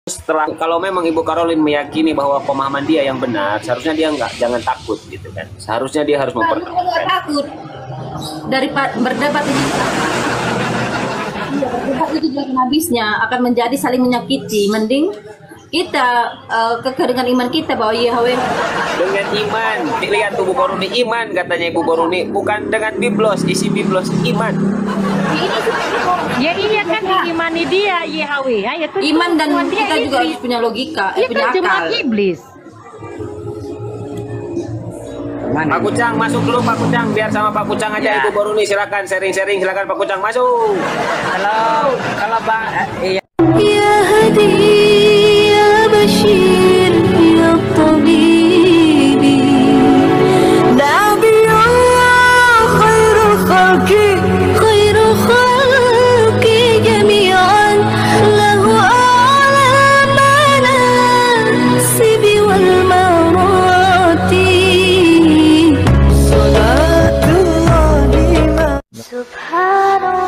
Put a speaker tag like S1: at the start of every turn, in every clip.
S1: Setelah kalau memang Ibu Caroline meyakini bahwa pemahaman dia yang benar, seharusnya dia jangan takut gitu kan. Seharusnya dia harus mempertahankan.
S2: Takut dari berdebat itu. Iya, berdebat itu jangan habisnya akan menjadi saling menyakiti. Mending kita kekeringan iman kita bahwa Yahweh
S1: dengan iman. Lihat tuh Bu Boruni, iman katanya Ibu Boruni, bukan dengan biblos, isi biblos, iman.
S3: Ya iya kan diimani dia Yahweh ya, itu
S2: iman dan kita juga harus punya logika, punya akal.
S3: Iblis.
S1: Pak Kucang masuk dulu, Pak Kucang, biar sama Pak Kucang aja ya. Ibu Boruni silakan sharing-sharing, silakan Pak Kucang masuk.
S4: Kalau Bang iya.
S5: Ya Hadi ya Bashir ya Tabibi Nabi Allah khairul khalqi jami'an lahu a'la manasibi wal marati salatullah subhanallah.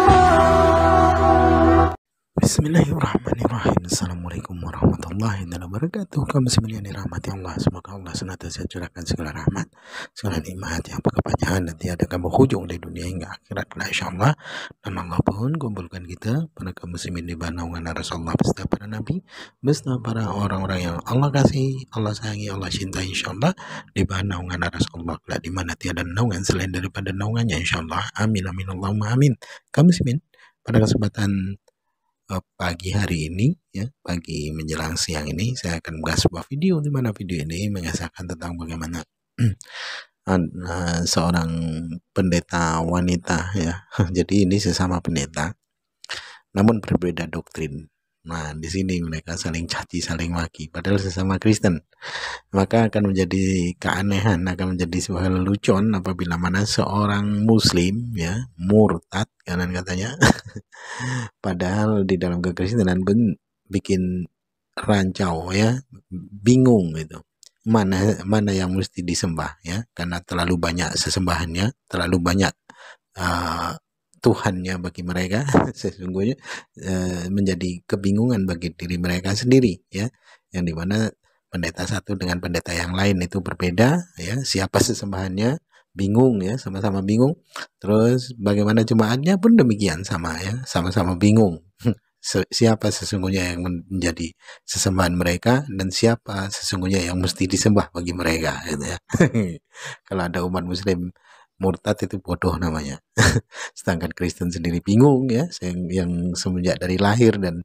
S6: Bismillahirrahmanirrahim. Assalamualaikum warahmatullahi wabarakatuh. Kaum muslimin yang dirahmati Allah, semoga Allah senantiasa curahkan segala rahmat, segala nikmat yang berkepanjangan dan tiada berhujung di dunia hingga akhirat insyaallah. Dan Allah pun kumpulkan kita para kaum muslimin di bawah naungan Rasulullah beserta para nabi, beserta para orang-orang yang Allah kasih, Allah sayangi, Allah cintai insyaallah di bawah naungan Rasulullah di mana tiada naungan selain daripada naungannya insyaallah. Amin amin Allahumma amin. Kaum muslimin, pada kesempatan pagi hari ini ya, pagi menjelang siang ini saya akan membuat sebuah video di mana video ini mengisahkan tentang bagaimana seorang pendeta wanita ya. Jadi ini sesama pendeta namun berbeda doktrin. Nah, di sini mereka saling caci, saling maki, padahal sesama Kristen. Maka akan menjadi keanehan, akan menjadi sebuah lelucon apabila mana seorang Muslim ya murtad kanan katanya, padahal di dalam kekristenan pun bikin rancau ya, bingung gitu. Mana yang mesti disembah ya, karena terlalu banyak sesembahannya, terlalu banyak Tuhannya bagi mereka. Sesungguhnya menjadi kebingungan bagi diri mereka sendiri ya, yang dimana pendeta satu dengan pendeta yang lain itu berbeda ya, siapa sesembahannya bingung ya, sama-sama bingung. Terus bagaimana jemaatnya pun demikian sama ya, sama-sama bingung siapa sesungguhnya yang menjadi sesembahan mereka dan siapa sesungguhnya yang mesti disembah bagi mereka gitu ya. Kalau ada umat muslim murtad itu bodoh namanya. Sedangkan Kristen sendiri bingung ya, yang semenjak dari lahir dan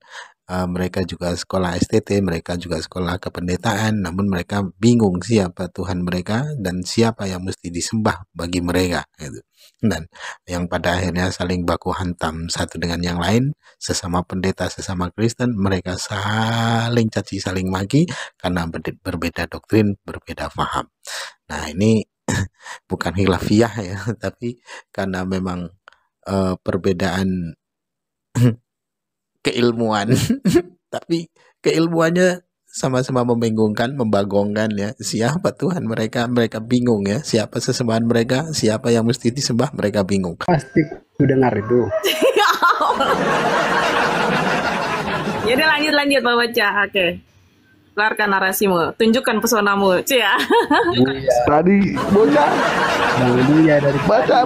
S6: mereka juga sekolah STT, mereka juga sekolah kependetaan, namun mereka bingung siapa Tuhan mereka dan siapa yang mesti disembah bagi mereka gitu. Dan yang pada akhirnya saling baku hantam satu dengan yang lain, sesama pendeta, sesama Kristen, mereka saling caci, saling maki karena berbeda doktrin, berbeda paham. Nah, ini bukan khilafiyah ya, tapi karena memang perbedaan keilmuan tapi keilmuannya sama-sama membingungkan, membagongkan ya. Siapa Tuhan mereka, mereka bingung ya. Siapa sesembahan mereka, siapa yang mesti disembah, mereka bingung.
S7: Pasti ku dengar itu.
S8: Jadi lanjut Pak Baca. Oke. Keluarkan narasimu, tunjukkan pesonamu, Cia.
S7: Tadi bocah, dari bocah.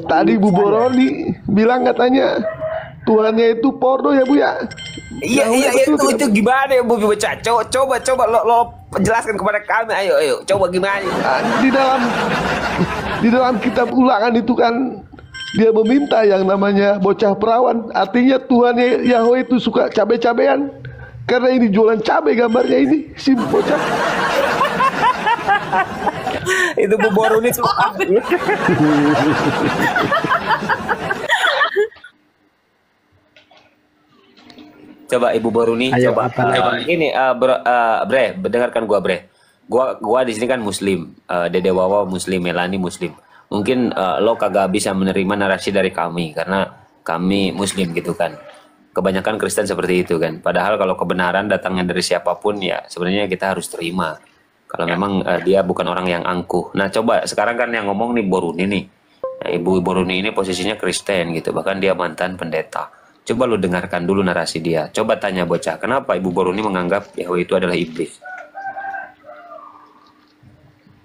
S7: Tadi Bu Boroni bilang katanya Tuhannya itu porno ya Bu ya.
S1: Iya itu gimana ya Bu Baca? Coba lo jelaskan kepada kami, ayo coba gimana?
S7: Di dalam kitab Ulangan itu kan dia meminta yang namanya bocah perawan, artinya Tuhannya Yahweh itu suka cabe-cabean. Karena ini jualan cabai gambarnya ini si bocah.
S1: Itu Bu Boruni suka. Coba Ibu Boruni,
S7: ayo,
S1: coba. Ini Bre, dengarkan gua Bre. Gua di sini kan Muslim, Dede Wawa Muslim, Melani Muslim. Mungkin lo kagak bisa menerima narasi dari kami karena kami Muslim gitu kan. Kebanyakan Kristen seperti itu kan. Padahal kalau kebenaran datangnya dari siapapun ya sebenarnya kita harus terima. Kalau memang dia bukan orang yang angkuh. Nah coba sekarang kan yang ngomong nih Boruni nih. Nah, Ibu Boruni ini posisinya Kristen gitu. Bahkan dia mantan pendeta. Coba lu dengarkan dulu narasi dia. Coba tanya bocah, kenapa Ibu Boruni menganggap Yahweh itu adalah iblis?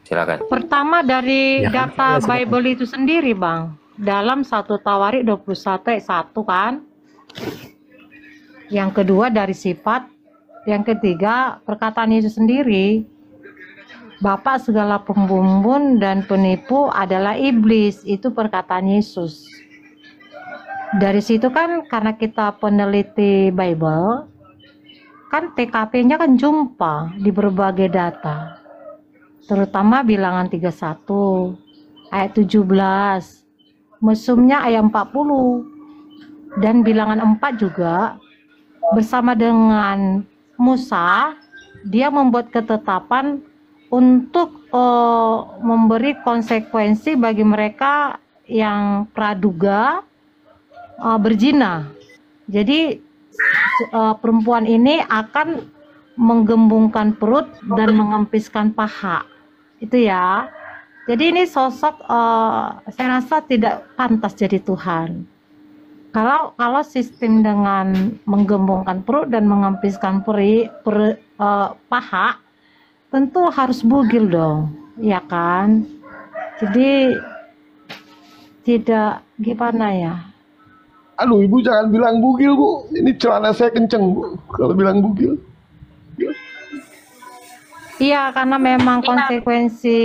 S1: Silakan.
S3: Pertama dari
S6: Ya kan?
S3: data
S6: Ya, silakan.
S3: Bible itu sendiri, Bang. Dalam 1 Tawarik 21 ayat 1 kan. Yang kedua dari sifat. Yang ketiga perkataan Yesus sendiri. Bapak segala pembumbun dan penipu adalah iblis. Itu perkataan Yesus. Dari situ kan karena kita peneliti Bible, kan TKP-nya kan jumpa di berbagai data. Terutama bilangan 31 ayat 17, mesumnya ayat 40, dan bilangan 4 juga bersama dengan Musa, dia membuat ketetapan untuk memberi konsekuensi bagi mereka yang praduga berzina. Jadi perempuan ini akan menggembungkan perut dan mengempiskan paha. Itu ya. Jadi ini sosok saya rasa tidak pantas jadi Tuhan. Kalau sistem dengan menggembungkan perut dan mengempiskan paha, tentu harus bugil dong, ya kan? Jadi tidak gimana ya?
S7: Aduh, ibu jangan bilang bugil, Bu. Ini celana saya kenceng, Bu. Kalau bilang bugil.
S3: Iya, karena memang konsekuensi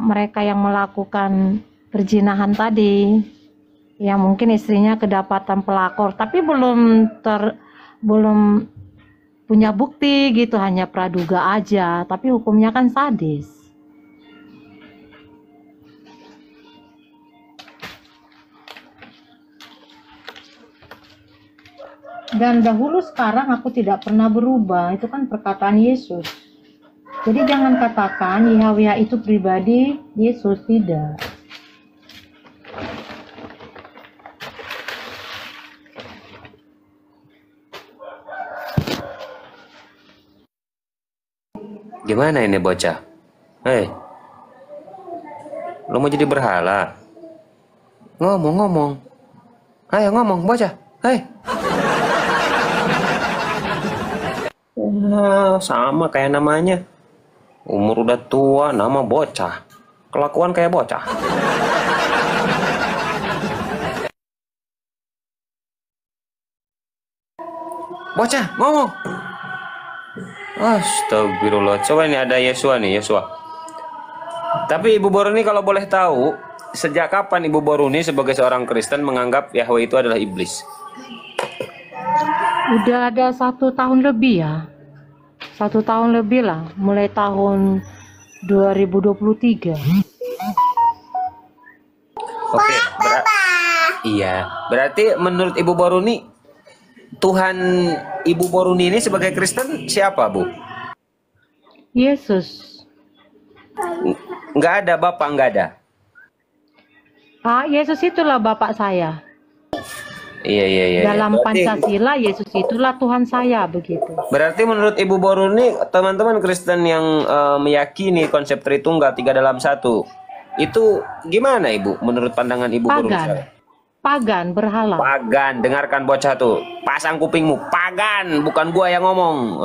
S3: mereka yang melakukan perzinahan tadi, ya mungkin istrinya kedapatan pelakor, tapi belum punya bukti gitu, hanya praduga aja, tapi hukumnya kan sadis. Dan dahulu sekarang aku tidak pernah berubah, itu kan perkataan Yesus. Jadi jangan katakan Yahweh itu pribadi Yesus, tidak.
S1: Gimana ini bocah? Hei, lo mau jadi berhala? Ngomong-ngomong. Ayo ngomong bocah. Hei. Sama kayak namanya. Umur udah tua, nama bocah. Kelakuan kayak bocah. Bocah, ngomong. Astagfirullah. Coba ini ada Yesua nih, Yesua. Tapi Ibu Boruni kalau boleh tahu, sejak kapan Ibu Boruni sebagai seorang Kristen menganggap Yahweh itu adalah iblis?
S3: Udah ada 1 tahun lebih ya. 1 tahun lebih lah, mulai tahun 2023.
S1: Oke, iya. Berarti menurut Ibu Boruni, Tuhan Ibu Boruni ini sebagai Kristen siapa, Bu?
S3: Yesus.
S1: Nggak ada Bapak, nggak ada.
S3: Yesus itulah Bapak saya.
S1: Iya.
S3: Dalam
S1: Berarti,
S3: Pancasila, Yesus itulah Tuhan saya, begitu.
S1: berarti menurut Ibu Boruni, teman-teman Kristen yang meyakini konsep Tritunggal 3 dalam 1, itu gimana Ibu? Menurut pandangan Ibu Boruni?
S3: Pagan, berhala.
S1: Pagan, dengarkan bocah tuh. Pasang kupingmu, pagan, bukan gua yang ngomong.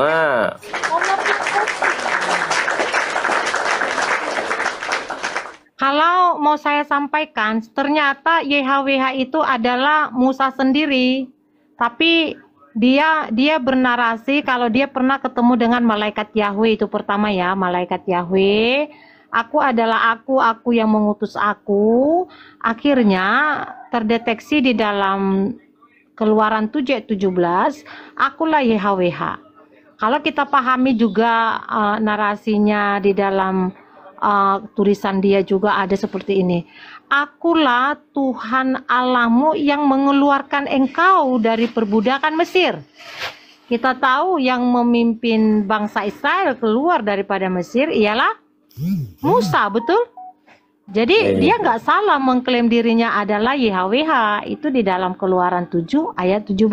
S3: Kalau mau saya sampaikan, ternyata YHWH itu adalah Musa sendiri. Tapi dia bernarasi kalau dia pernah ketemu dengan malaikat Yahweh, itu pertama ya, malaikat Yahweh. Aku adalah aku yang mengutus aku. Akhirnya terdeteksi di dalam Keluaran 7:17, akulah YHWH. Kalau kita pahami juga narasinya di dalam tulisan dia juga ada seperti ini. Akulah Tuhan Allahmu yang mengeluarkan engkau dari perbudakan Mesir. Kita tahu yang memimpin bangsa Israel keluar daripada Mesir ialah Musa, betul? Jadi dia nggak salah mengklaim dirinya adalah YHWH. Itu di dalam Keluaran 7 ayat 17.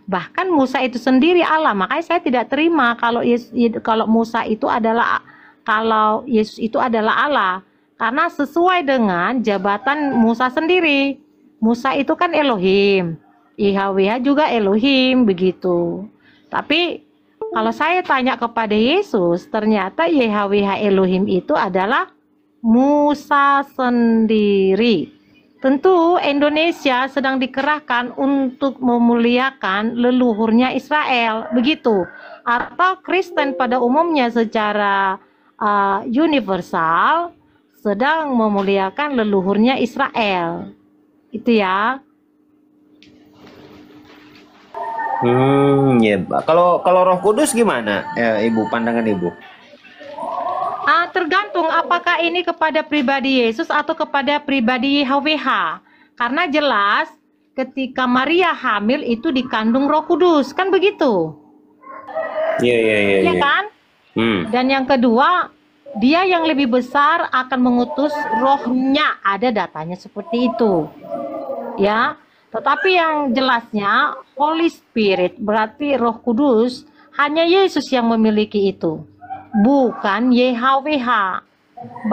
S3: Bahkan Musa itu sendiri Allah. Makanya saya tidak terima kalau Musa itu adalah, kalau Yesus itu adalah Allah. Karena sesuai dengan jabatan Musa sendiri. Musa itu kan Elohim, YHWH juga Elohim begitu. Tapi kalau saya tanya kepada Yesus, ternyata YHWH Elohim itu adalah Musa sendiri. Tentu Indonesia sedang dikerahkan untuk memuliakan leluhurnya Israel, begitu. Atau Kristen pada umumnya secara universal sedang memuliakan leluhurnya Israel. Itu ya.
S1: Ya. Kalau Roh Kudus gimana, ya, Ibu? Pandangan Ibu?
S3: Tergantung apakah ini kepada pribadi Yesus atau kepada pribadi YHWH. Karena jelas ketika Maria hamil itu dikandung Roh Kudus, kan begitu?
S1: Iya.
S3: Iya kan? Dan yang kedua, dia yang lebih besar akan mengutus rohnya, ada datanya seperti itu. Ya, tetapi yang jelasnya Holy Spirit berarti Roh Kudus, hanya Yesus yang memiliki itu, bukan YHWH.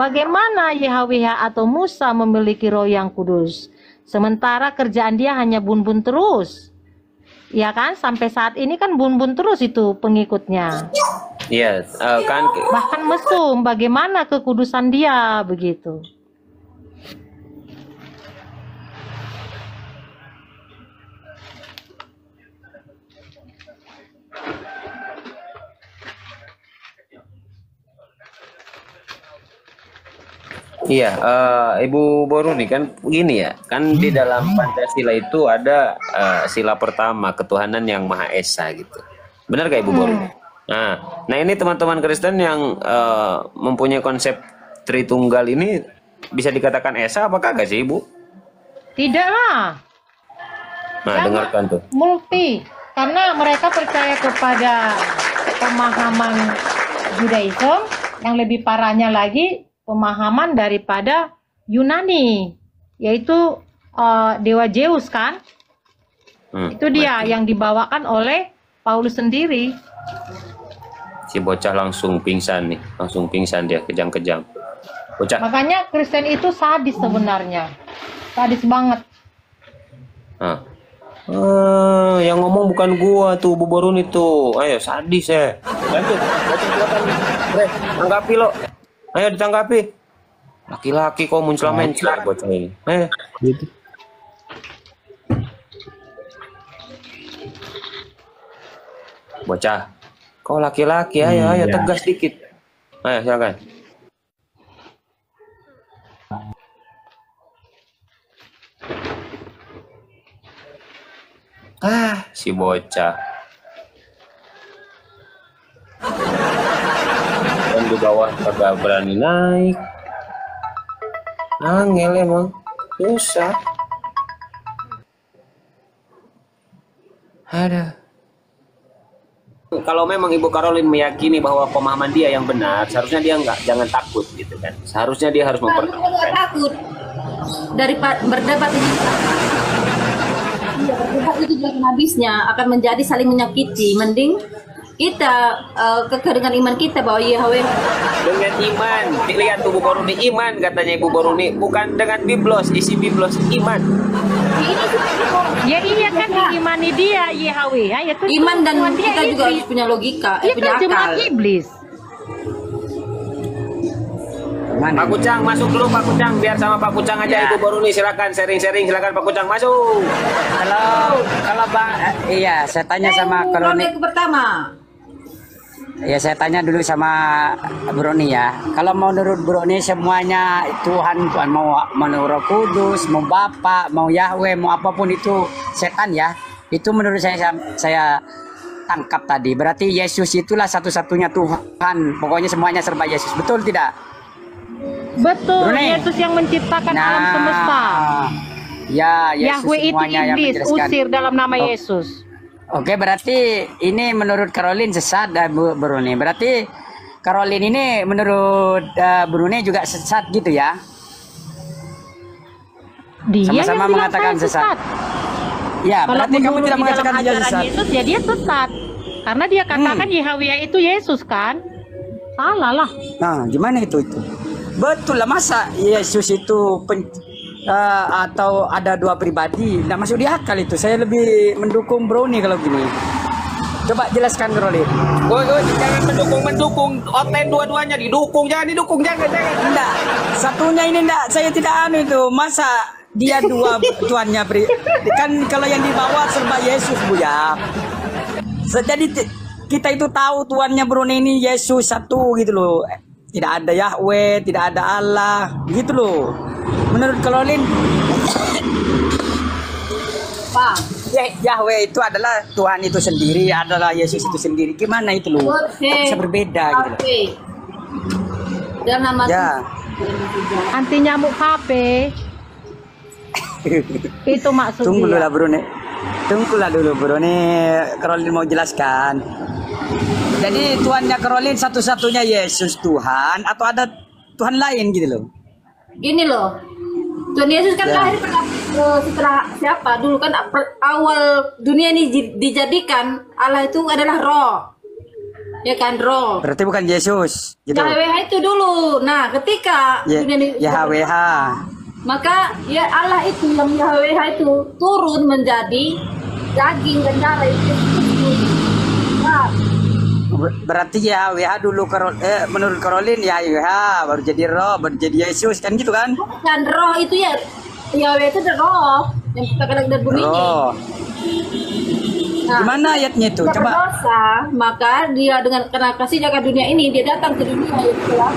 S3: Bagaimana YHWH atau Musa memiliki Roh yang kudus, sementara kerjaan dia hanya bun-bun terus, ya kan? Sampai saat ini kan bun-bun terus itu pengikutnya.
S1: Iya, kan.
S3: Bahkan mesum, bagaimana kekudusan dia begitu.
S1: Iya, Ibu Boruni, kan begini ya, kan di dalam Pancasila itu ada sila pertama, ketuhanan yang Maha Esa gitu. Benar gak Ibu Boruni? Nah ini teman-teman Kristen yang mempunyai konsep Tritunggal ini bisa dikatakan Esa apakah gak sih Ibu?
S3: Tidak lah.
S1: Nah, dengarkan tuh.
S3: Multi, karena mereka percaya kepada pemahaman Judaism, yang lebih parahnya lagi pemahaman daripada Yunani, yaitu dewa Zeus kan. Itu dia yang dibawakan oleh Paulus sendiri.
S1: Si bocah langsung pingsan nih, langsung pingsan dia, kejang-kejang. Bocah.
S3: Makanya Kristen itu sadis sebenarnya, sadis banget.
S1: Yang ngomong bukan gua tuh, Bu Boruni tuh. Ayo sadis ya. Lanjut, Bre, tanggapi lo. Ayo ditanggapi. Laki-laki kok muncul-muncul bocah ini. Gitu. Bocah, kau laki-laki, ayo tegas dikit. Ayo silakan. Si bocah. Dan di bawah kagak berani naik. Angel emang, susah. Ada. Kalau memang Ibu Caroline meyakini bahwa pemahaman dia yang benar, seharusnya dia jangan takut gitu kan. Seharusnya dia harus mempertahankan.
S2: Takut dari berdebat itu. Berdebat itu jangan habisnya, akan menjadi saling menyakiti. Mending kita kekeringan iman kita bahwa Yahweh
S1: dengan iman. Lihat tuh Bu Boruni, iman katanya Ibu Boruni, bukan dengan biblos, isi biblos, iman.
S3: Ya iya kan diimani dia Yahweh, ya itu
S2: iman, dan kita juga harus punya logika, punya akal.
S3: Iblis.
S1: Pak Kucang masuk dulu, Pak Kucang, biar sama Pak Kucang aja. Ibu Boruni silakan sharing-sharing, silakan Pak Kucang masuk.
S4: Kalau Bang, iya saya tanya sama Koroni.
S2: Pertama.
S4: Ya saya tanya dulu sama Broni ya. Kalau menurut Broni semuanya Tuhan, mau Roh Kudus, mau Bapa, mau Yahweh, mau apapun itu setan ya. Itu menurut saya tangkap tadi. Berarti Yesus itulah satu-satunya Tuhan. Pokoknya semuanya serba Yesus. Betul tidak?
S3: Betul.
S4: Broni.
S3: Yesus yang menciptakan alam semesta.
S4: Ya, Yesus
S3: Yahweh itu iblis, usir dalam nama Yesus.
S4: Oke, berarti ini menurut Caroline sesat dan Bruni. Berarti Caroline ini menurut Bruni juga sesat gitu ya?
S3: Dia
S4: sama-sama mengatakan sesat. Ya,
S3: kalau
S4: berarti kamu tidak mengatakan dia sesat.
S3: Yesus, ya dia sesat. Karena dia katakan Yahweh itu Yesus kan? Salah lah.
S4: Nah, gimana itu? Betul lah, masa Yesus itu atau ada dua pribadi, nggak masuk di akal itu. Saya lebih mendukung Brownie kalau gini. Coba jelaskan Rolin.
S1: Jangan mendukung. Online dua-duanya didukung, jangan.
S4: Enggak, satunya ini enggak, saya tidak anu itu. Masa dia dua tuannya kan kalau yang dibawa serba Yesus Bu ya. Jadi kita itu tahu tuannya Brunei ini Yesus satu gitu loh. Tidak ada Yahweh, tidak ada Allah, gitu loh. Menurut Rolin,
S2: Pak.
S4: Yahweh itu adalah Tuhan itu sendiri, adalah Yesus itu sendiri. Gimana itu loh? Bisa berbeda gitu.
S2: Dan nama
S4: Ya.
S3: Anti nyamuk HP. Itu maksudnya.
S4: Tunggulah dulu bro, nih Karolin mau jelaskan. Jadi Tuhannya Karolin satu-satunya Yesus Tuhan atau ada Tuhan lain gitu loh?
S2: Ini loh, Tuhan Yesus kan lahir setelah siapa? Dulu kan awal dunia ini dijadikan Allah itu adalah roh, ya kan roh.
S4: Berarti bukan Yesus gitu.
S2: YHWH itu dulu. Nah, ketika dunia ini
S4: YHWH,
S2: maka ya Allah itu yang YHWH itu turun menjadi daging dan darah itu. Nah,
S4: berarti YHWH dulu menurut Karolin YHWH baru jadi roh, baru jadi Yesus kan gitu kan?
S2: dan roh itu ya YHWH itu ada roh yang kita dari bumi ini.
S4: Roh.
S2: Nah,
S4: Gimana ayatnya itu?
S2: jika
S4: Coba.
S2: berdosa, maka dia dengan karena kasih jaga dunia ini dia datang ke dunia itu lah.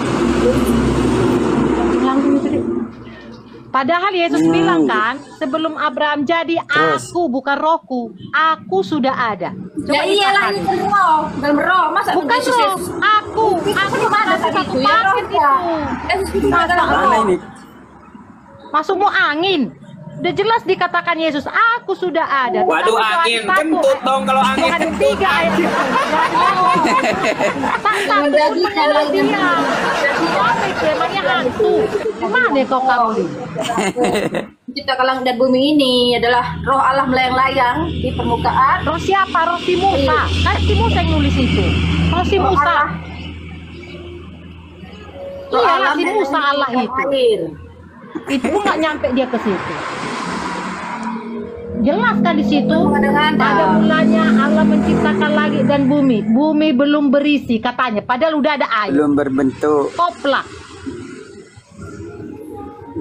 S3: Padahal Yesus bilang kan, sebelum Abraham jadi, aku bukan rohku, aku sudah ada.
S2: Ya iyalah itu roh, dalam roh. Masa
S3: Bukan
S2: Yesus
S3: roh, aku
S2: mana
S3: satu
S2: tadi itu ya roh
S3: paket
S2: ya.
S3: itu.
S2: Yesus itu
S3: Masa
S2: adalah
S4: Mana
S2: roh.
S4: ini?
S3: Masukmu angin. Udah jelas dikatakan Yesus, aku sudah ada.
S1: Waduh, angin kentut dong kalau angin
S3: Ada
S1: kentut.
S3: 3 ayat. Tak satu
S2: Menjadi
S3: pun menurut dia. Apa itu emangnya hantu? Gimana kau Karolin?
S2: Menciptakan langit dan bumi ini adalah roh Allah melayang-layang di permukaan.
S3: Roh siapa? Roh si Musa. Kan si Musa yang nulis itu. Roh si
S2: Roh
S3: Musa.
S2: Allah. Roh
S3: Iya,
S2: Allah
S3: si Musa Allah
S2: yang
S3: itu.
S2: air.
S3: Itu nggak nyampe dia ke situ. Jelas kan di situ? Pada mulanya Allah menciptakan langit dan bumi. Bumi belum berisi katanya. Padahal udah ada air.
S4: Belum berbentuk.
S3: Koplak.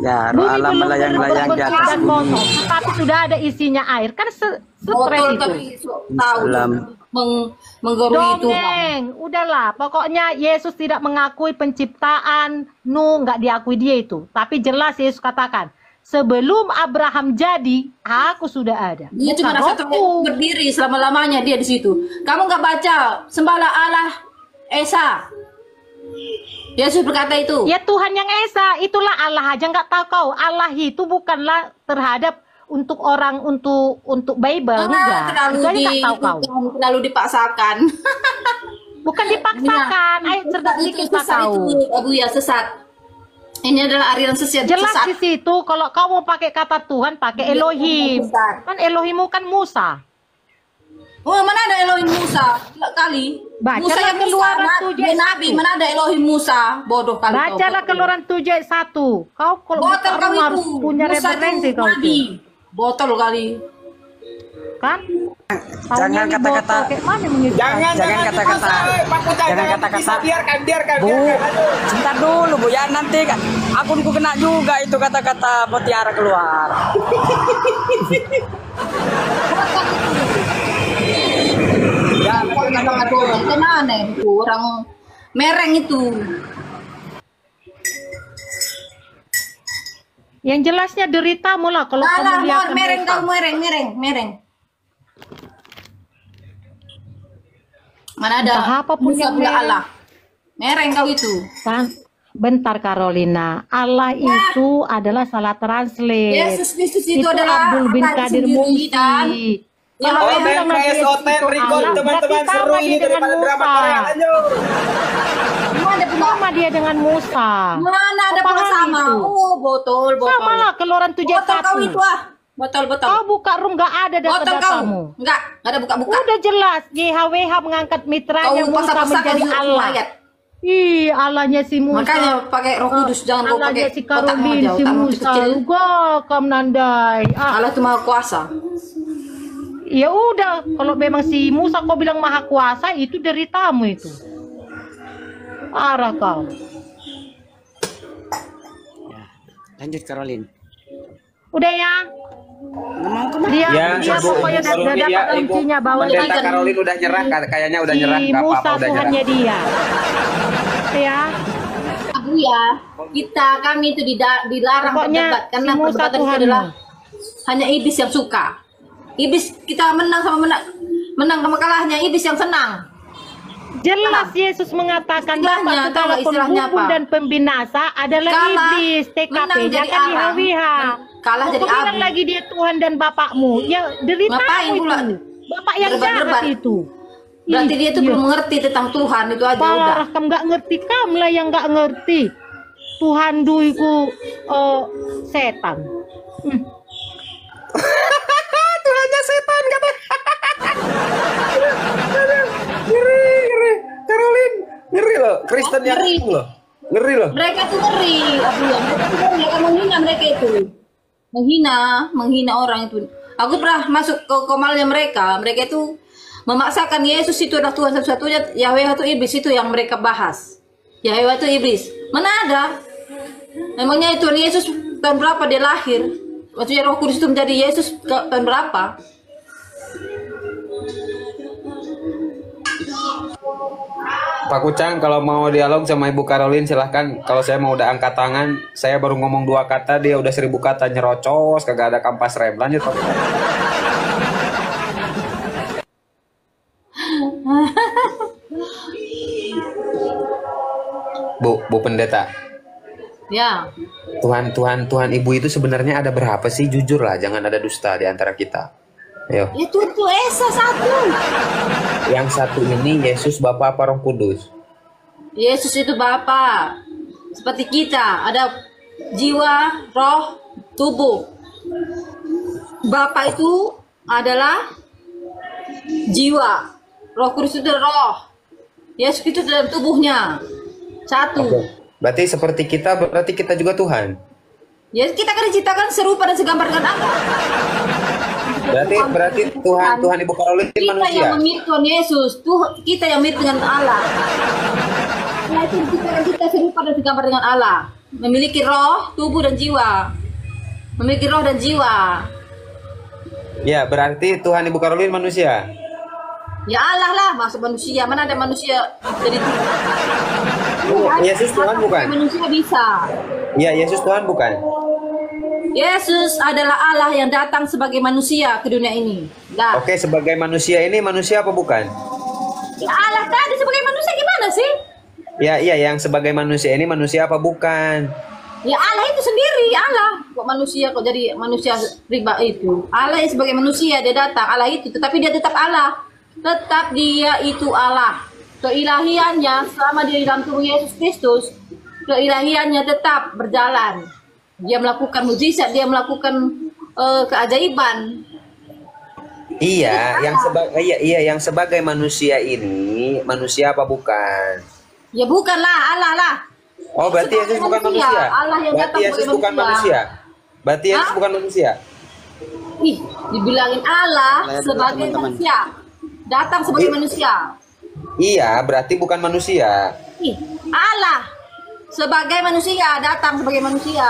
S4: Ya, roh
S3: Bumi
S4: Allah
S3: belum
S4: melayang-layang di
S3: berbentuk
S4: atas
S3: dan
S4: bumi.
S3: kosong. Tetapi sudah ada isinya air. Kan stres
S2: Botol
S3: itu.
S2: tapi tahu
S4: Dalam.
S2: menggorui Tuhan.
S3: Dongeng, udahlah. Pokoknya Yesus tidak mengakui penciptaan Nuh, nggak diakui dia itu. Tapi jelas Yesus katakan, sebelum Abraham jadi, aku sudah ada.
S2: Dia cuma
S3: Bukan
S2: satu
S3: rohku.
S2: berdiri selama-lamanya dia di situ. Kamu nggak baca sembahlah Allah Esa. Yesus berkata itu.
S3: Ya Tuhan yang Esa, itulah Allah aja nggak tahu kau. Allah itu bukanlah terhadap untuk orang untuk Bible enggak.
S2: terlalu
S3: Itu aja tak tahu kau.
S2: terlalu dipaksakan.
S3: Bukan dipaksakan. Ayo cerdas
S2: itu
S3: dikit
S2: sesat
S3: kau.
S2: itu Abu ya sesat. Ini adalah aliran sesat.
S3: Jelas
S2: sesat.
S3: di situ kalau kau mau pakai kata Tuhan pakai Elohim.
S2: Sesat.
S3: Kan Elohimmu kan Musa.
S2: Oh, mana ada Elohim Musa? Gila kali.
S3: Bacalah
S2: Musa yang
S3: Keluaran
S2: Musa,
S3: 7
S2: dia
S3: ayat
S2: nabi,
S3: 1.
S2: mana ada Elohim Musa? Bodoh kali. kau.
S3: Bacalah Keluaran 7 ayat 1. Kau kalau
S2: Botol kau
S3: harus
S2: itu.
S3: punya
S2: Musa
S3: referensi
S2: itu
S3: kau
S2: nabi.
S3: itu.
S2: Botol kali.
S3: Kan?
S4: Jangan
S3: Taunya ini
S4: kata-kata.
S3: botol kayak mana menurut
S4: Jangan kata-kata. Jangan kata-kata.
S1: Biarkan.
S4: Bu, sebentar dulu Bu ya, nanti kan akunku kena juga itu kata-kata Mutiara keluar.
S2: Ya, kata orang itu mana itu orang mereng itu.
S3: Yang jelasnya derita mula kalau kamu lihat
S2: mereng kau mereng. Mana ada?
S3: Entah apapun
S2: Musa
S3: yang
S2: pula
S3: mereng.
S2: Allah. Mereng kau itu.
S3: kan. Bentar Carolina, Allah itu adalah salah translate.
S2: Yesus Kristus itu
S3: Itu
S2: adalah
S3: Abdul bin
S2: Allah
S3: Kadir
S2: sendiri, kan?
S3: Musi.
S2: Yang
S3: Kalau
S2: Oten,
S3: dia bilang Yesus itu Allah, berarti sama dia dengan Musa. Sama dia dengan Musa.
S2: Mana ada
S3: Kau
S2: pernah
S3: paham
S2: sama?
S3: itu?
S2: Oh, botol.
S3: Sama lah Keluaran 7 ayat
S2: Botol kau
S3: 1.
S2: itu Botol.
S3: Kau buka room gak ada
S2: Botol kau.
S3: data-datamu.
S2: Enggak ada buka-buka.
S3: Udah jelas YHWH mengangkat mitranya
S2: Kau
S3: Musa
S2: pasang-pasang
S3: menjadi
S2: kau
S3: Allah.
S2: ayat.
S3: Ih, Allahnya si Musa.
S2: Makanya pakai Roh Kudus, jangan kau
S3: Allahnya
S2: pakai
S3: si
S2: otakmu
S3: Karolin,
S2: aja,
S3: si
S2: otakmu
S3: Musa.
S2: kecil.
S3: Juga kam nandai.
S2: Allah itu maha kuasa.
S3: Ya udah, kalau memang si Musa kau bilang maha kuasa, itu deritamu itu. Arah kau.
S4: Lanjut Karolin.
S3: Udah ya.
S4: Mau kemana?
S3: Dia,
S1: Ya,
S3: dia
S1: Ibu
S3: pokoknya udah
S1: Karolin,
S3: dapat
S1: ya, Ibu
S3: kuncinya bahwa
S1: Pendeta Karolin udah nyerah, kayaknya udah nyerah,
S3: si
S1: nggak
S3: Musa
S1: apa-apa, udah nyerah.
S3: Tuhannya dia. Ya.
S2: Abu ya, kami itu dilarang
S3: Pokoknya
S2: berdebat karena
S3: si Musa
S2: perdebatan itu
S3: Tuhanmu.
S2: adalah hanya iblis yang suka. Iblis kita menang sama kalahnya iblis yang senang.
S3: Jelas Yesus mengatakan bahwa
S2: Istilahnya, tahu
S3: segala
S2: nggak istilahnya
S3: penghubung
S2: apa?
S3: dan pembinasa adalah
S2: Kalah,
S3: iblis.
S2: menang
S3: TKP-nya
S2: jadi
S3: kan
S2: Aram,
S3: dihawiha.
S2: kalah jadi
S3: Kau bilang
S2: Abu.
S3: lagi dia Tuhan dan Bapakmu. Ya deritamu
S2: Ngapain
S3: itu.
S2: pula?
S3: Bapak yang
S2: Berdebat-debat.
S3: jahat itu.
S2: Berarti dia itu
S3: Iya.
S2: belum mengerti tentang Tuhan itu aja udah.
S3: Parah, kamu nggak ngerti, kamu lah yang nggak ngerti. Tuhan duiku setan.
S1: Tuhannya setan kata. Ngeri. Karolin, ngeri loh. Kristen yang
S2: Ngeri.
S1: loh. Ngeri loh.
S2: Mereka tuh ngeri, Abu ya. Mereka tuh ngeri, akan menghina mereka itu. Menghina orang itu. Aku pernah masuk ke komalnya mereka. Mereka itu memaksakan Yesus itu adalah Tuhan satu-satunya. Yahweh itu iblis itu yang mereka bahas. Yahweh itu iblis. Mana ada? Emangnya Tuhan Yesus tahun berapa dia lahir? Maksudnya Roh Kudus itu menjadi Yesus tahun berapa?
S1: Pak Kucang, kalau mau dialog sama Ibu Karolin silahkan. Kalau saya mau udah angkat tangan, saya baru ngomong 2 kata, dia udah 1000 kata nyerocos, kagak ada kampas rem. Lanjut Pak Kucang. Bu Pendeta.
S2: Ya.
S1: Tuhan Ibu itu sebenarnya ada berapa sih? Jujur lah, jangan ada dusta di antara kita. Ayo.
S2: Itu Esa satu.
S1: Yang satu ini Yesus Bapa apa Roh Kudus?
S2: Yesus itu Bapa. Seperti kita, ada jiwa, roh, tubuh. Bapa itu adalah jiwa. Roh Kudus itu roh. Yesus itu dalam tubuhnya. Satu.
S1: Oke. Berarti seperti kita, berarti kita juga Tuhan.
S2: Ya kita kan diciptakan serupa dan segambar dengan Allah.
S1: Berarti Tuhan Ibu Karolin
S2: Kita
S1: manusia.
S2: yang mirip Tuhan Yesus, kita yang mirip dengan Allah. Nah itu kita serupa dan segambar dengan Allah. Memiliki roh, tubuh dan jiwa. Memiliki roh dan jiwa.
S1: Ya, berarti Tuhan Ibu Karolin manusia.
S2: Ya Allah lah, masuk manusia. Mana ada manusia jadi
S1: Yesus Tuhan bukan?
S2: Manusia bisa.
S1: Ya, Yesus Tuhan bukan?
S2: Yesus adalah Allah yang datang sebagai manusia ke dunia ini. Nah,
S1: Oke, sebagai manusia ini manusia apa bukan?
S2: ya Allah tadi sebagai manusia gimana sih?
S1: Ya, iya, yang sebagai manusia ini manusia apa bukan?
S2: Ya Allah itu sendiri, Allah. Kok manusia kok jadi manusia riba itu? Allah yang sebagai manusia dia datang, Allah itu, tetapi dia tetap Allah. Tetap dia itu Allah. Keilahiannya selama di dalam tubuh Yesus Kristus, keilahiannya tetap berjalan. Dia melakukan mujizat, dia melakukan keajaiban.
S1: Iya, yang sebagai manusia ini manusia apa bukan?
S2: Ya bukanlah Allah lah.
S1: Oh, berarti Yesus bukan
S2: Manusia.
S1: manusia.
S2: Allah yang
S1: Berarti
S2: datang
S1: Yesus
S2: sebagai
S1: bukan
S2: manusia.
S1: manusia. Berarti Yesus
S2: Hah?
S1: bukan manusia.
S2: Ih, dibilangin Allah
S4: Lihat dulu,
S2: sebagai
S4: teman-teman.
S2: manusia. Datang sebagai manusia.
S1: Iya, berarti bukan manusia.
S2: Ih, Allah sebagai manusia, datang sebagai manusia.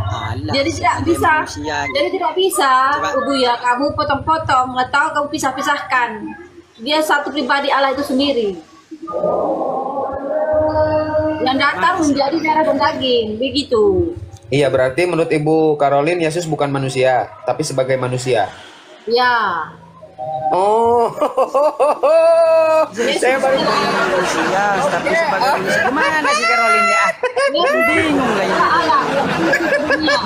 S4: Alah,
S2: Jadi tidak
S4: sebagai
S2: bisa.
S4: manusia.
S2: Jadi tidak bisa,
S4: Coba.
S2: Ibu ya, kamu potong-potong, nggak tahu kamu pisah-pisahkan. Dia satu pribadi Allah itu sendiri. Yang datang menjadi darah dan daging, begitu.
S1: Iya, berarti menurut Ibu Karolin Yesus bukan manusia, tapi sebagai manusia.
S2: Ya.
S1: Oh, saya baru
S4: Manusia, tapi sebagai manusia. Gimana sih Karolin ya?
S2: Yesus
S4: Bingung lah ini.
S2: Allah yang mencipta dunia.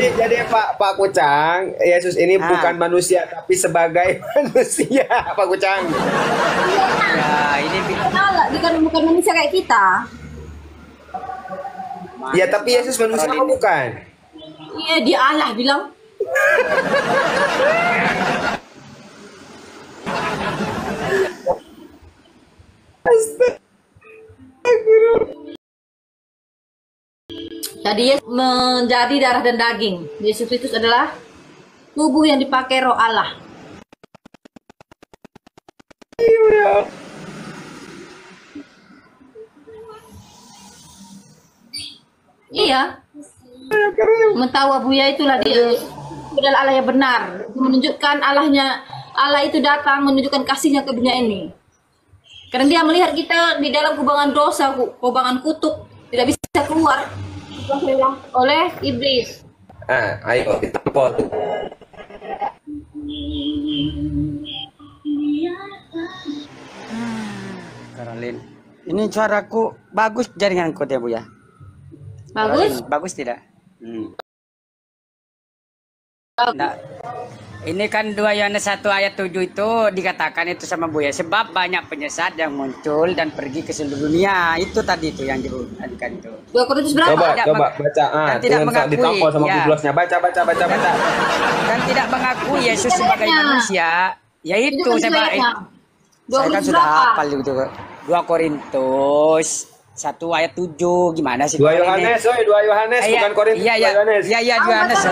S1: jadi Pak Kucang, Yesus ini bukan manusia tapi sebagai manusia, Pak Kucang.
S4: Ya, ini
S2: Allah, dia kan bukan manusia kayak kita.
S1: Ya, tapi Yesus manusia apa bukan?
S2: Iya, dia Allah bilang. Jadi Yesus menjadi darah dan daging. Yesus Kristus adalah tubuh yang dipakai roh Allah. Iya. Mentawa Buya itulah dia. Itu adalah Allah yang benar. Menunjukkan Allah itu datang menunjukkan kasihnya ke dunia ini. Karena dia melihat kita di dalam kubangan dosa, kubangan kutuk, tidak bisa keluar oleh iblis.
S1: Ayo kita telepon.
S4: Caroline, ini suaraku bagus jaringanku ya Bu ya?
S2: Bagus?
S4: Caroline, bagus tidak? Nah, ini kan 2 Yohanes 1 ayat 7 itu dikatakan itu sama Bu ya, sebab banyak penyesat yang muncul dan pergi ke seluruh dunia. Itu tadi itu yang dibutuhkan itu.
S2: 2 Korintus berapa?
S1: Coba baca.
S4: Tidak mengakui
S1: ditampol sama
S4: ya.
S1: Biblosnya. Baca.
S4: Dan tidak mengakui Yesus sebagai manusia. Ya itu saya kan sudah hafal itu. 2 Korintus 1 ayat 7 gimana sih?
S1: 2 Yohanes, bukan Korintus.
S4: Iya, 2 Yohanes.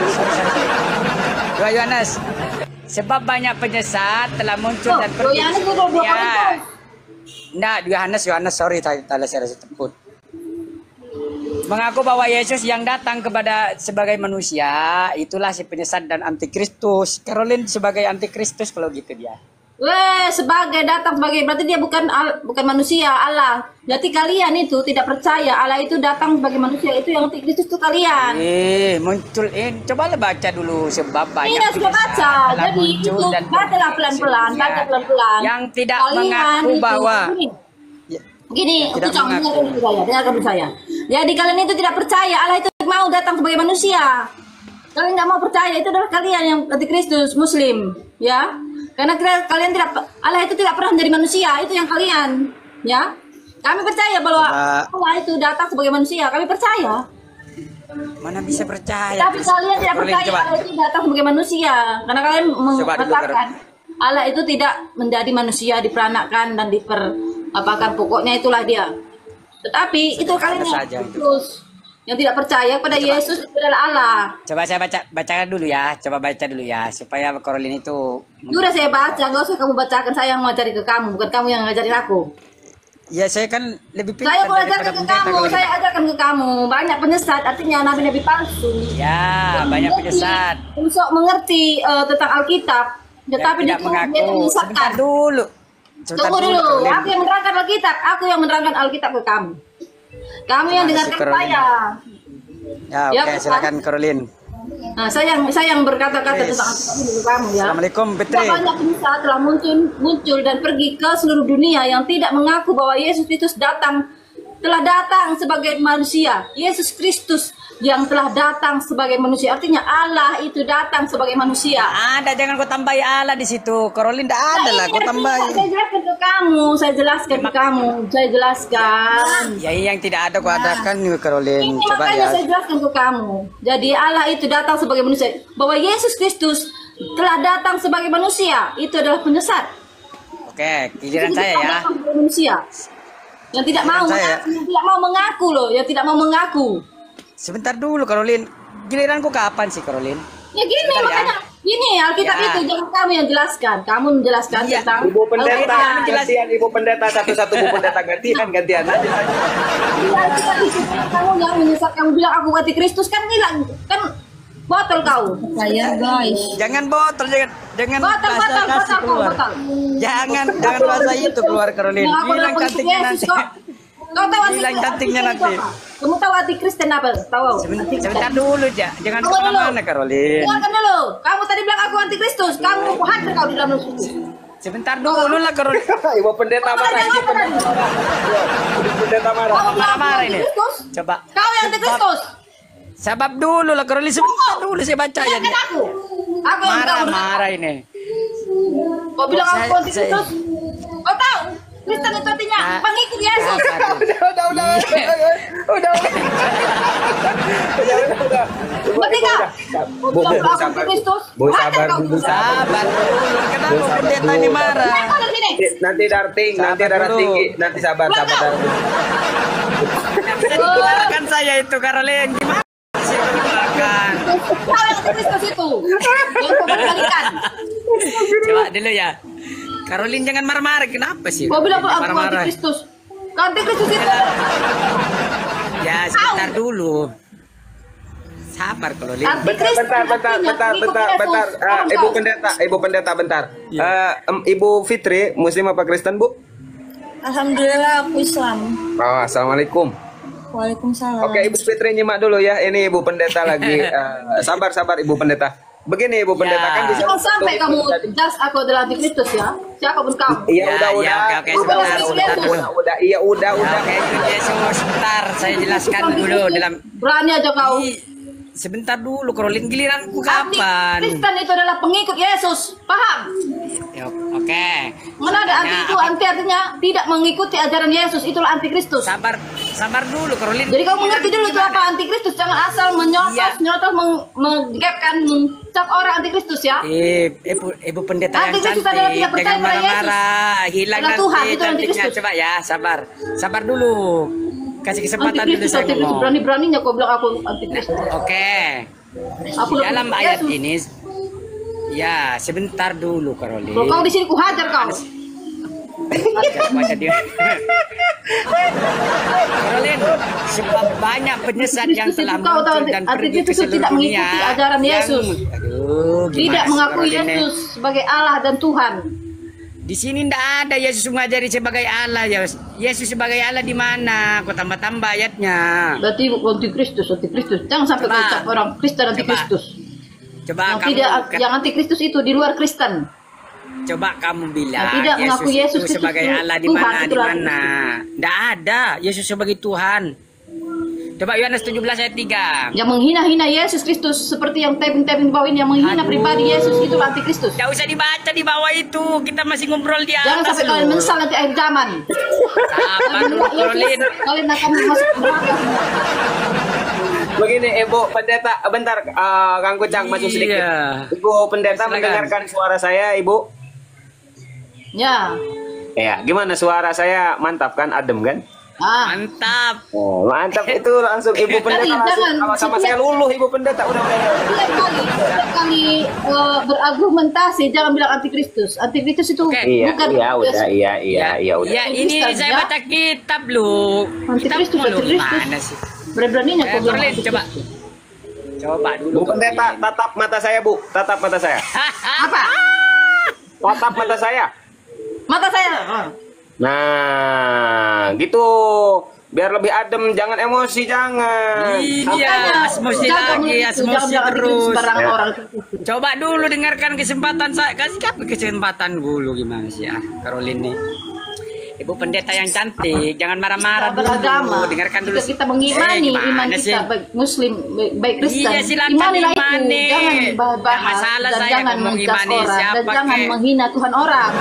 S4: 2 Yohanes. Sebab banyak penyesat telah muncul dan pergi. Nah, Yohanes, sorry, tadi saya sebut. Mengaku bahwa Yesus yang datang kepada sebagai manusia, itulah si penyesat dan antikristus. Caroline sebagai antikristus kalau gitu dia.
S2: Datang sebagai, berarti dia bukan manusia, Allah. Berarti kalian itu tidak percaya Allah itu datang sebagai manusia, itu yang antikristus itu kalian.
S4: Muncul cobalah baca dulu sebab banyak.
S2: Tidak sudah baca. Jadi itu bacalah pelan-pelan, Yang
S4: tidak mengaku bahwa
S2: Gini, dengarkan dulu saya. Jadi kalian itu tidak percaya Allah itu mau datang sebagai manusia. Kalian nggak mau percaya, itu adalah kalian yang antikristus Muslim, ya. Karena kalian Allah itu tidak pernah menjadi manusia, itu yang kalian, ya. Kami percaya bahwa Allah itu datang sebagai manusia, kami percaya.
S4: Mana bisa percaya?
S2: Tapi kalian tidak percaya Allah itu datang sebagai manusia, karena kalian mengatakan Allah itu tidak menjadi manusia, diperanakkan dan diapakan, pokoknya itulah dia. Tetapi itu kalian yang terus yang tidak percaya pada Yesus itu adalah Allah.
S4: Coba saya bacakan dulu ya. Coba baca dulu ya supaya Caroline itu.
S2: Sudah saya baca, nggak usah kamu bacakan. Saya yang ngajari ke kamu, bukan kamu yang ngajarin aku.
S4: Ya saya kan lebih pintar.
S2: Saya mau ajarkan ke kamu, saya ajarkan ke kamu. Banyak penyesat, artinya nabi-nabi palsu.
S4: Ya, banyak penyesat.
S2: Untuk mengerti tentang Alkitab, tetapi dia
S4: Sebentar
S2: menyesatkan.
S4: dulu.
S2: Tunggu dulu. Aku yang menerangkan Alkitab, Alkitab ke kamu. Kamu yang dengarkan saya.
S4: Ya, oke, silakan Caroline.
S2: Nah, saya yang berkata-kata tentang Alkitab ini ke kamu ya.
S4: Assalamualaikum Petri.
S2: Banyak penyesat telah muncul dan pergi ke seluruh dunia yang tidak mengaku bahwa Yesus Kristus telah datang sebagai manusia. Yesus Kristus yang telah datang sebagai manusia, artinya Allah itu datang sebagai manusia.
S4: Ada, jangan kau tambahi Allah di situ. Caroline tidak ada lah, kau tambahi.
S2: Saya jelaskan ke kamu, saya jelaskan.
S4: Ya, yang tidak ada kau adakan Caroline.
S2: Ini
S4: Coba
S2: makanya
S4: ya.
S2: saya jelaskan ke kamu. Jadi Allah itu datang sebagai manusia, bahwa Yesus Kristus telah datang sebagai manusia, itu adalah penyesat.
S4: Oke, giliran saya ya.
S2: Manusia yang tidak mau mengaku loh, yang tidak mau mengaku.
S4: Sebentar dulu Caroline. Giliranku kapan sih Caroline?
S2: Ya gini makanya. Gini Alkitab itu jangan kamu yang jelaskan. Kamu menjelaskan tentang
S1: Ibu pendeta, gantian Ibu pendeta satu-satu Bu pendeta gantian.
S2: Kamu yang menyesat, kamu bilang aku antikristus kan hilang kan botol kau. Saya guys.
S4: Jangan botol, jangan
S2: botol.
S4: Jangan bahasa itu keluar Caroline. Hilang cantiknya nanti.
S2: Kau tahu
S4: hilang cantiknya nanti.
S2: Kamu tahu arti Kristen apa? Tahu?
S4: Sebentar dulu ya. Jangan kemana-mana Caroline.
S2: Dengarkan dulu. Kamu tadi bilang aku antikristus. Kamu hadir kau di dalam
S4: sebentar dulu lah Caroline.
S1: Ibu pendeta marah. Ibu pendeta marah.
S4: Marah ini. Coba.
S2: Kau yang antikristus.
S4: Sebab dulu lah Caroline. Sebentar dulu saya baca ya.
S2: Aku yang
S4: marah ini.
S2: Kau bilang aku antikristus. Kau tahu? Kristen itu artinya pengikut Yesus. Udah. Ngerti nggak?
S1: Bu, sabar.
S4: Kenapa pendeta ini marah?
S1: Nanti darah tinggi. Nanti sabar.
S4: Saya saya itu Caroline. Gimana? bukan.
S2: Kau yang antikristus itu. Yang kau kembalikan.
S4: Coba dulu ya. Caroline jangan marah-marah. Kenapa sih?
S2: Kau bilang aku
S4: marah-marah?
S2: antikristus. Kau antikristus itu.
S4: Ya, sebentar dulu. Sabar kalau lihat.
S1: Bentar. Ibu pendeta bentar. Ibu Fitri Muslim apa Kristen, Bu?
S9: Alhamdulillah aku Islam.
S1: Oh, assalamualaikum.
S9: Waalaikumsalam.
S1: Oke, Ibu Fitri nyimak dulu ya. Ini Ibu pendeta lagi. Sabar Ibu pendeta. Begini Ibu pendeta kan bisa
S2: Jangan sampai kamu das aku adalah antikristus ya. Siapapun kamu.
S1: Iya,
S4: Oke,
S1: udah. Iya, udah.
S4: Oke, Yesus, sebentar saya jelaskan dulu dalam.
S2: Berani aja kau.
S4: Sebentar dulu, Caroline, giliranku kapan?
S2: Kristen itu adalah pengikut Yesus, paham?
S4: Oke.
S2: Mana ada anti itu, anti artinya tidak mengikuti ajaran Yesus, itulah antikristus.
S4: Sabar dulu, Caroline.
S2: Jadi kau mengerti dulu itu apa antikristus, jangan asal menyotos, menggapkan, mencap orang antikristus ya.
S4: Ibu pendeta yang
S2: Antikristus
S4: cantik,
S2: adalah tidak percaya
S4: jangan
S2: pada Yesus.
S4: marah-marah, hilang
S2: Adalah
S4: nanti
S2: Tuhan, itu
S4: cantiknya.
S2: antikristus.
S4: Coba ya, sabar dulu. Kasih kesempatan dulu saya ngomong.
S2: Berani-beraninya kau bilang aku antikristus.
S4: Oke.
S2: Aku
S4: Dalam ayat
S2: Yesus.
S4: ini, ya sebentar dulu, Caroline.
S2: Kalau kau di sini ku hajar kau.
S4: Baca dia. Caroline, sebab banyak penyesat yang telah
S2: Kau tahu,
S4: muncul dan pergi ke
S2: antikristus itu
S4: seluruh
S2: tidak
S4: dunia.
S2: mengikuti ajaran Yesus.
S4: Aduh,
S2: Tidak
S4: gimana sih,
S2: mengakui
S4: Caroline?
S2: Yesus sebagai Allah dan Tuhan.
S4: Di sini tidak ada Yesus mengajari sebagai Allah. Yesus sebagai Allah di mana? Kau tambah-tambah ayatnya.
S2: Berarti antikristus. Jangan sampai kau ucap orang Kristen antikristus.
S4: Coba
S2: Yang antikristus itu di luar Kristen.
S4: Coba kamu bilang
S2: Yang tidak mengaku Yesus
S4: itu sebagai
S2: Kristus
S4: Allah di
S2: Tuhan,
S4: mana? Di
S2: itulah
S4: mana? Tidak ada Yesus sebagai Tuhan. Coba Yohanes 17 ayat 3.
S2: Yang menghina-hina Yesus Kristus seperti yang typing di bawah ini, yang menghina pribadi Yesus itu antikristus.
S4: Tidak usah dibaca di bawah itu. Kita masih ngobrol di atas.
S2: Jangan sampai kalian menyesal nanti akhir zaman.
S4: Sabar dulu, Caroline.
S2: Kalian akan masuk neraka.
S1: Begini Ibu pendeta, bentar Kang Kucang maju sedikit. Ibu pendeta
S4: Silakan.
S1: mendengarkan suara saya, Ibu?
S2: Ya.
S1: Ya, gimana suara saya? Mantap kan? Adem kan?
S4: Mantap.
S1: Oh, mantap itu langsung Ibu pendeta langsung sama-sama saya luluh Ibu pendeta udah.
S2: Setiap kali berargumentasi jangan bilang antikristus. Antikristus itu bukan
S1: udah.
S4: Ya, ini saya baca kitab lu.
S2: Antikristus.
S4: Mana sih?
S2: Berani-beraninya kau bilang
S4: Caroline, coba dulu.
S1: Bu pendeta, tatap mata saya, Bu. Tatap mata saya.
S2: Apa?
S1: Tatap mata saya.
S2: Mata saya.
S1: Nah, gitu. Biar lebih adem, jangan emosi, jangan.
S4: Iya, asmosi lagi, asmosi terus. Coba dulu dengarkan kesempatan saya. Kasih kesempatan dulu gimana sih ya, Caroline nih. Ibu pendeta yang cantik, jangan marah-marah dulu.
S2: Beragama.
S4: Dengarkan dulu.
S2: Kita mengimani iman kita baik Muslim, baik Kristen.
S4: Iya, silakan
S2: Imanilah
S4: imani.
S2: itu, jangan bahas
S4: masalah
S2: dan
S4: saya
S2: jangan
S4: ngomong
S2: menjudge
S4: imani
S2: orang dan
S4: siapa
S2: jangan
S4: kek.
S2: menghina Tuhan orang.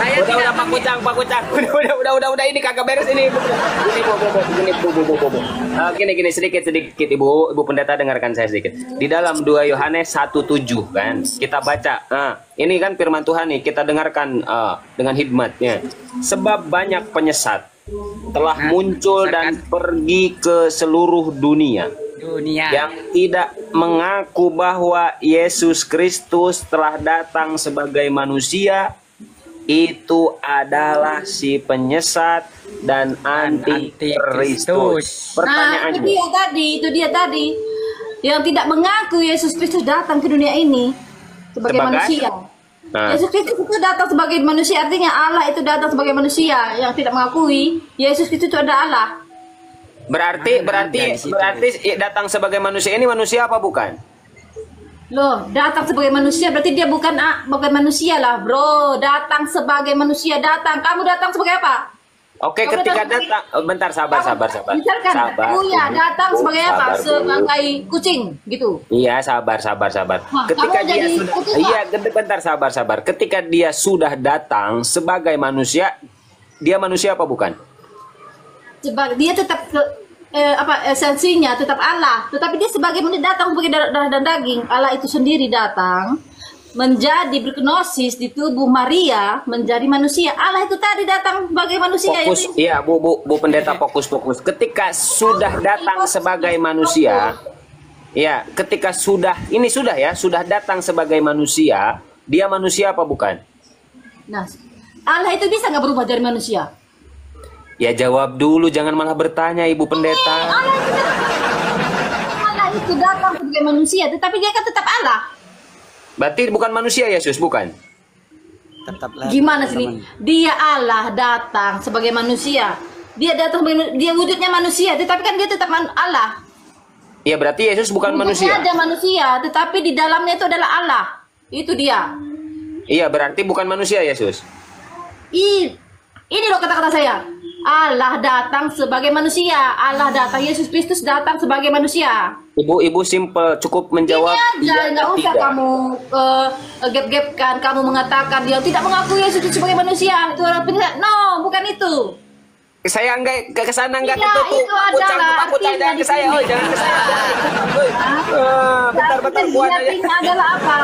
S4: Saya
S1: udah Pak Kucang. Udah ini kagak beres ini. Gini Bu. Gini sedikit Ibu pendeta dengarkan saya sedikit. Di dalam 2 Yohanes 1:7 kan kita baca. Nah, ini kan firman Tuhan nih kita dengarkan dengan hikmatnya. Sebab banyak penyesat telah muncul dan pergi ke seluruh dunia yang tidak mengaku bahwa Yesus Kristus telah datang sebagai manusia. Itu adalah si penyesat dan antikristus. Pertanyaannya,
S2: itu dia tadi yang tidak mengaku Yesus Kristus datang ke dunia ini sebagai manusia. Yesus Kristus itu datang sebagai manusia, artinya Allah itu datang sebagai manusia. Yang tidak mengakui Yesus Kristus itu ada Allah.
S1: Berarti datang sebagai manusia ini manusia apa bukan?
S2: Loh, datang sebagai manusia berarti dia bukan manusia lah, bro. Datang sebagai manusia, datang. Kamu datang sebagai apa?
S1: Oke, ketika datang, bentar sabar.
S2: Misalkan, datang sebagai apa? Sebagai kucing, gitu.
S1: Iya, sabar. Ketika dia sudah, bentar sabar. Ketika dia sudah datang sebagai manusia, dia manusia apa bukan?
S2: Dia tetap esensinya tetap Allah, tetapi dia sebagai datang sebagai darah dan daging. Allah itu sendiri datang menjadi berkenosis di tubuh Maria menjadi manusia. Allah itu tadi datang sebagai manusia.
S1: Fokus, iya Bu pendeta fokus. Ketika sudah datang sebagai manusia, Ya, ketika sudah datang sebagai manusia, dia manusia apa bukan?
S2: Nah, Allah itu bisa nggak berubah dari manusia?
S1: Ya jawab dulu, jangan malah bertanya Ibu Pendeta.
S2: Allah itu datang sebagai manusia, tetapi dia kan tetap Allah.
S1: Berarti bukan manusia Yesus, bukan?
S4: Tetaplah.
S2: Gimana sih? Dia Allah datang sebagai manusia. Dia datang dia wujudnya manusia, tetapi kan dia tetap Allah.
S1: Ya berarti Yesus bukan manusia.
S2: Ada manusia, tetapi di dalamnya itu adalah Allah. Itu dia.
S1: Iya, berarti bukan manusia Yesus.
S2: Ini loh kata-kata saya. Allah datang sebagai manusia. Allah datang, Yesus Kristus datang sebagai manusia.
S1: Ibu simple, cukup menjawab.
S2: Ini aja, nggak usah kamu gap-gapkan, kamu mengatakan dia tidak mengakui Yesus sebagai manusia. Itu orang penjahat. No, bukan itu.
S1: Saya enggak ke sana, enggak
S2: Iya,
S1: ketutup.
S2: itu adalah artinya
S1: ke saya, oi, jangan ke saya. Bentar buat aja.
S2: Artinya adalah apa?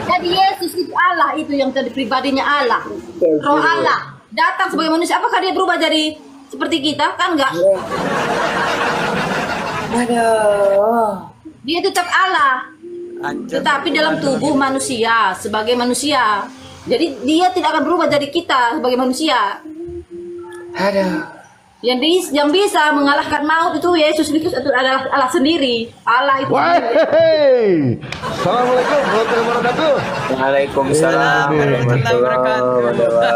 S2: Jadi Yesus itu Allah, itu yang tadi pribadinya Allah, Roh Allah datang sebagai manusia. Apakah dia berubah jadi seperti kita? Kan enggak. Dia tetap Allah, tetapi dalam tubuh manusia sebagai manusia. Jadi dia tidak akan berubah dari kita sebagai manusia. Yang bisa mengalahkan maut itu Yesus Kristus, itu adalah Allah sendiri. Allah itu.
S7: Assalamualaikum warahmatullahi wabarakatuh.
S1: Waalaikumsalam warahmatullahi wabarakatuh.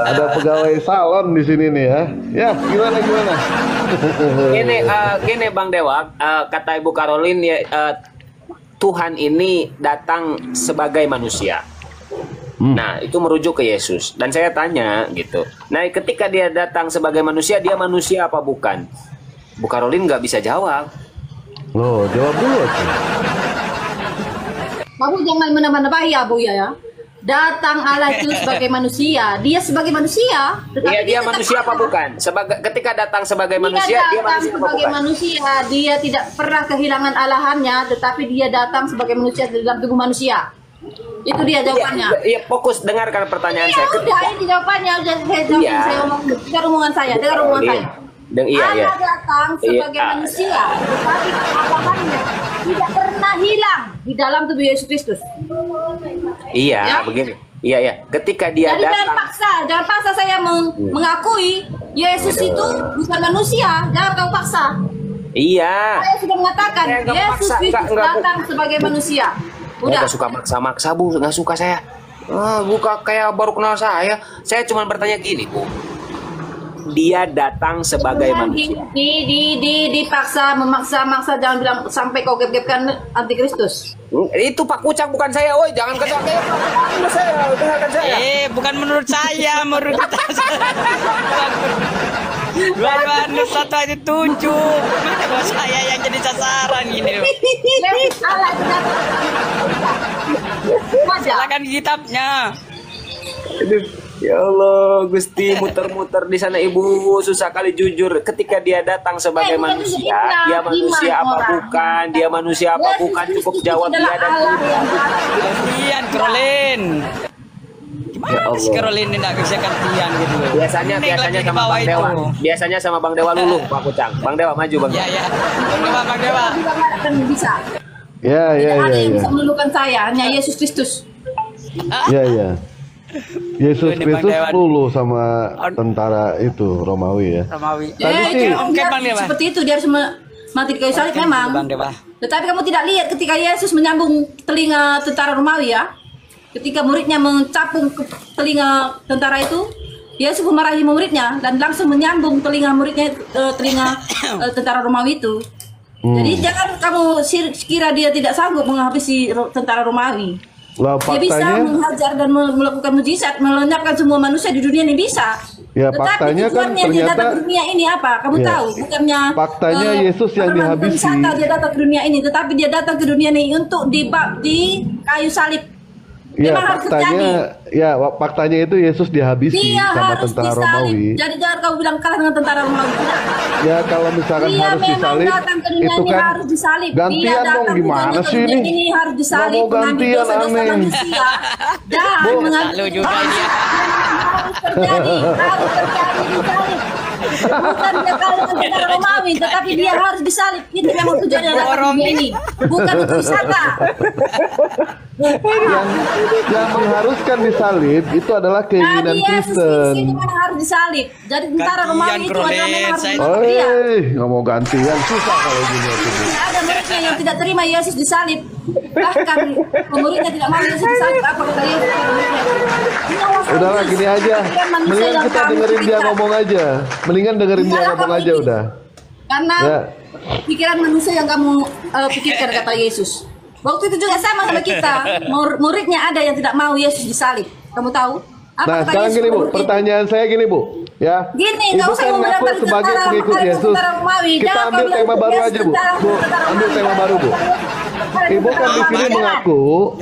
S7: Ada pegawai salon di sini nih ya. Ya, gimana?
S1: Gini Bang Dewa, kata Ibu Caroline ya, Tuhan ini datang sebagai manusia. Nah, itu merujuk ke Yesus. Dan saya tanya gitu. Nah, ketika dia datang sebagai manusia, dia manusia apa bukan? Bu Caroline nggak bisa jawab.
S7: Loh, jawab dulu.
S2: Kamu jangan menambah-nambah ya, Bu ya. Datang Allah itu sebagai manusia. Dia sebagai manusia.
S1: Iya, dia manusia apa bukan? Ketika datang sebagai manusia, dia manusia apa
S2: sebagai
S1: bukan?
S2: manusia. Dia tidak pernah kehilangan Allahannya, tetapi dia datang sebagai manusia dalam tubuh manusia. Itu dia jawabannya.
S1: Iya, fokus dengarkan pertanyaan saya.
S2: Udah, ini jawabannya. Udah saya jawab. Saya ngomong. Dengar omongan saya. Allah datang sebagai manusia, tetapi Allahannya tidak pernah hilang di dalam tubuh Yesus Kristus.
S1: Iya,
S2: Ya?
S1: begini. Iya. Ketika dia
S2: Jadi
S1: datang,
S2: jangan paksa saya mengakui Yesus itu bukan manusia. Jangan kamu paksa.
S1: iya.
S2: Saya sudah mengatakan
S1: Saya nggak
S2: Yesus
S1: paksa,
S2: Kristus
S1: nggak, Bu.
S2: datang sebagai manusia.
S1: Saya
S2: Udah.
S1: nggak suka maksa-maksa, Bu. Nggak suka saya. Buka kayak baru kenal saya. Saya cuma bertanya gini, Bu. Dia datang sebagai manusia.
S2: Dipaksa, memaksa, jangan bilang sampai kau gap-gapkan antikristus.
S1: Itu Pak Kucang, bukan saya. Woi, jangan ke saya. Dengarkan saya.
S4: Bukan menurut saya, menurut kita. Dua-dua satu aja tunjuk. Mana kok saya yang jadi sasaran gini loh.
S2: Allah itu datang.
S4: Silakan kitabnya.
S1: Aduh, ya Allah, Gusti muter-muter di sana Ibu, susah kali jujur. Ketika dia datang sebagai manusia, dia manusia apa bukan? Dia manusia apa bukan? Cukup jawab dia dan
S4: Gantian, Caroline. Gimana sih Caroline ini nggak bisa gantian gitu loh.
S1: Biasanya sama Bang Dewa. Biasanya sama Bang Dewa luluh, Pak Kucang. Bang Dewa maju, Bang.
S4: Iya. Bang Dewa.
S2: Akan bisa.
S7: Ya.
S2: Ada yang bisa meluluhkan saya, hanya Yesus Kristus.
S7: Ya. Yesus Kristus luluh sama tentara itu Romawi ya.
S4: Romawi.
S7: Tadi sih
S2: Seperti itu dia harus mati di kayu salib memang. Tetapi kamu tidak lihat ketika Yesus menyambung telinga tentara Romawi ya. Ketika muridnya mencapung ke telinga tentara itu, Yesus memarahi muridnya dan langsung menyambung telinga muridnya telinga tentara Romawi itu. Jadi jangan kamu kira dia tidak sanggup menghabisi tentara Romawi.
S7: Lah,
S2: Dia bisa menghajar dan melakukan mujizat, melenyapkan semua manusia di dunia ini bisa.
S7: Ya,
S2: Tetapi
S7: faktanya kan
S2: tujuannya dia datang
S7: ternyata
S2: ke dunia ini apa? Kamu
S7: Ya.
S2: tahu? Bukannya
S7: Faktanya Yesus yang dihabisi.
S2: wisata dia datang ke dunia ini, tetapi dia datang ke dunia ini untuk di kayu salib.
S7: Ya,
S2: Memang harus
S7: faktanya itu Yesus dihabisi
S2: Dia
S7: sama
S2: harus
S7: tentara
S2: disalib.
S7: Romawi.
S2: Jadi jangan kamu bilang kalah dengan tentara Romawi. Tidak.
S7: Ya, kalau misalkan
S2: Dia
S7: harus
S2: memang
S7: disalib,
S2: datang ke dunia
S7: itu
S2: ini
S7: kan
S2: harus disalib.
S7: gantian
S2: Dia
S7: dong,
S2: datang
S7: gimana
S2: bukan
S7: sih
S2: untuk dunia
S7: ini?
S2: ini harus disalib,
S7: Nggak mau
S2: mengambil
S7: gantian,
S2: dosa-dosa
S7: aneh.
S2: manusia. Dan
S7: Bu.
S2: mengambil
S4: Lalu juga ini.
S2: harus terjadi disalib. Bukan dia kalau tentara Romawi, tetapi dia harus disalib. Itu memang tujuannya datang dunia ini, bukan untuk wisata.
S7: Yang mengharuskan disalib itu adalah keinginan Kristen.
S2: Itu memang harus disalib. Jadi tentara Romawi itu adalah memang harus disalib dia.
S7: Nggak mau gantian, susah kalau gini.
S2: Ada muridnya yang tidak terima Yesus disalib. Bahkan muridnya tidak mau Yesus disalib. Apa kata Yesus?
S7: Udahlah gini aja. Mendingan kita dengerin dia ngomong aja. Mendingan dengerin dia ngomong aja udah.
S2: Karena pikiran manusia yang kamu pikirkan, kata Yesus. Waktu itu juga sama kita. Muridnya ada yang tidak mau Yesus disalib. Kamu tahu?
S7: Nah sekarang gini Bu, pertanyaan saya gini Bu, ya.
S2: Gini,
S7: Ibu kan ngaku sebagai pengikut Yesus. Kita ambil tema baru aja Bu. Ambil tema baru Bu. Ibu kan di sini mengaku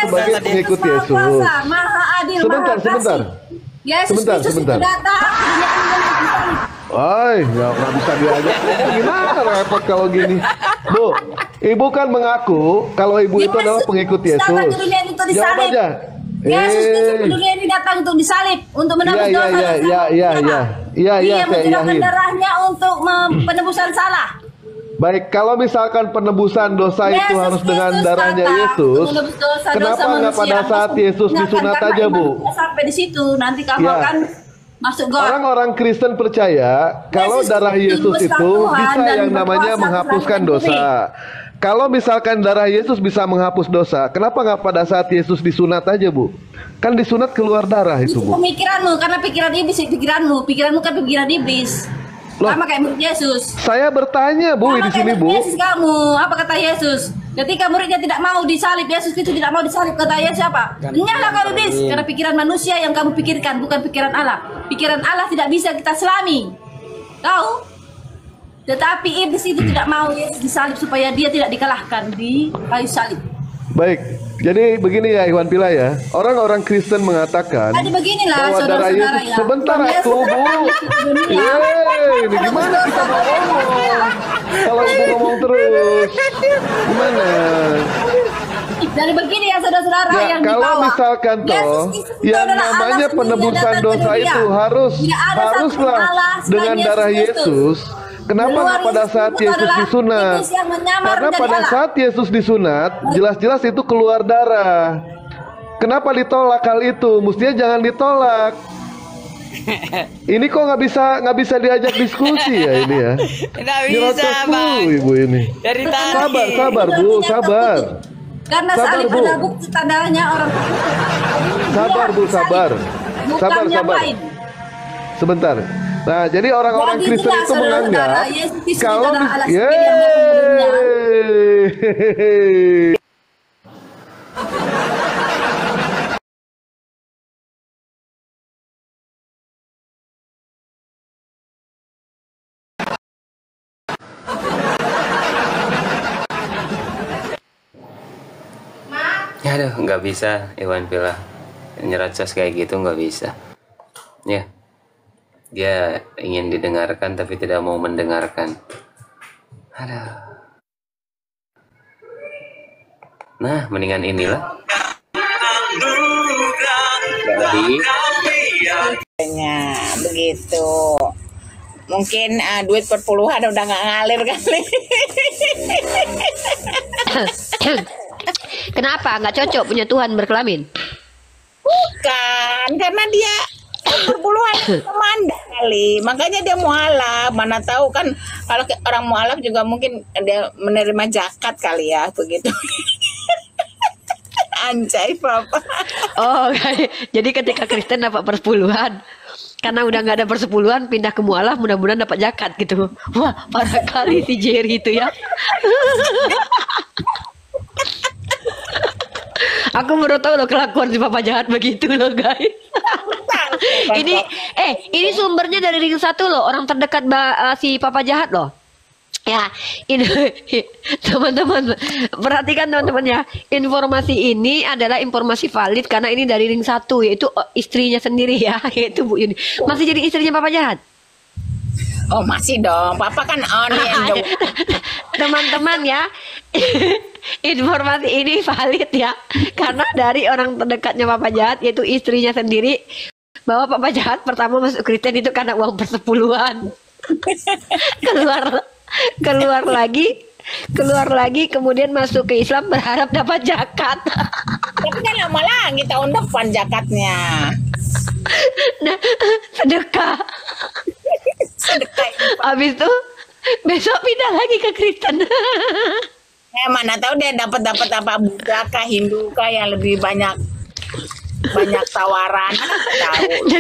S7: sebagai pengikut Yesus. Sebentar. Sebentar. Nggak bisa diajak. Gimana repot kalau gini. Bu, Ibu kan mengaku kalau Ibu itu adalah pengikut Yesus. Jawab aja.
S2: Yesus itu dunia ini datang untuk disalib, untuk menebus dosa. Dia mencurahkan darahnya untuk penebusan salah.
S7: Baik, kalau misalkan penebusan dosa itu harus dengan darahnya Yesus, kenapa nggak pada saat Yesus disunat aja Bu?
S2: Sampai di situ, nanti kamu akan masuk God.
S7: Orang-orang Kristen percaya kalau darah Yesus itu bisa yang namanya menghapuskan dosa. Kalau misalkan darah Yesus bisa menghapus dosa, kenapa nggak pada saat Yesus disunat aja Bu? Kan disunat keluar darah itu Bu.
S2: Pemikiranmu, karena pikiran iblis, pikiranmu kan pikiran iblis. Sama kayak murid Yesus.
S7: Saya bertanya Bu, di sini Bu.
S2: Yesus kamu, apa kata Yesus? Ketika muridnya tidak mau disalib, Yesus itu tidak mau disalib, kata Yesus apa? Nyala kamu iblis, karena pikiran manusia yang kamu pikirkan, bukan pikiran Allah. Pikiran Allah tidak bisa kita selami. Tahu? Tetapi iblis itu tidak mau Yesus disalib supaya dia tidak dikalahkan di kayu salib.
S7: Baik, jadi begini ya Iwan Pila ya. Orang-orang Kristen mengatakan bahwa darah Yesus. Sebentar aku Bu. Ini gimana kita mau ngomong? Kalau Ibu ngomong terus, gimana?
S2: Jadi begini ya saudara-saudara yang
S7: kalau
S2: dibawa.
S7: Misalkan toh yang namanya penebusan dosa itu haruslah dengan darah Yesus. Kenapa nggak pada saat Yesus disunat? Karena pada saat Yesus disunat, jelas-jelas itu keluar darah. Kenapa ditolak hal itu? Mestinya jangan ditolak. Ini kok nggak bisa diajak diskusi ya ini ya?
S8: Tidak bisa Bang.
S7: Ibu ini. Sabar Bu, sabar.
S2: Karena salib ada bukti tandanya orang.
S7: Sabar Bu, sabar. Sebentar. Nah, jadi orang-orang Kristen itu menganggap kalau
S1: Aduh, nggak bisa Iwan Pila nyerocos kayak gitu, nggak bisa ya. Dia ingin didengarkan tapi tidak mau mendengarkan. Aduh. Nah, mendingan inilah. Jadi
S10: begitu. Mungkin duit perpuluhan udah nggak ngalir kali.
S11: Kenapa nggak cocok punya Tuhan berkelamin?
S10: Bukan, karena dia perpuluhan memandang kali, makanya dia mualaf. Mana tahu kan kalau orang mualaf juga mungkin dia menerima zakat kali ya begitu. Anjay Papa.
S11: Oh, jadi ketika Kristen dapat persepuluhan, karena udah nggak ada persepuluhan pindah ke mualaf, mudah-mudahan dapat zakat gitu. Wah, parah kali si Jerry itu ya. Aku baru tahu loh kelakuan si Papa Jahat begitu loh guys. Ini sumbernya dari Ring 1 loh, orang terdekat si Papa Jahat loh. Ya, ini teman-teman perhatikan teman-teman ya. Informasi ini adalah informasi valid karena ini dari Ring 1, yaitu istrinya sendiri ya, yaitu Bu Yuni. Masih jadi istrinya Papa Jahat?
S10: Oh masih dong, Papa kan on ya.
S11: Teman-teman ya, informasi ini valid ya, karena dari orang terdekatnya Papa Jahat, yaitu istrinya sendiri. bahwa Papa Jahat pertama masuk Kristen itu karena uang persepuluhan. keluar lagi kemudian masuk ke Islam berharap dapat zakat.
S10: Tapi kan lama lagi tahun depan zakatnya.
S11: Nah, sedekah. Habis itu besok pindah lagi ke Kristen.
S10: Mana tahu dia dapat apa Buddha kah Hindu kah yang lebih banyak tawaran. Tahu.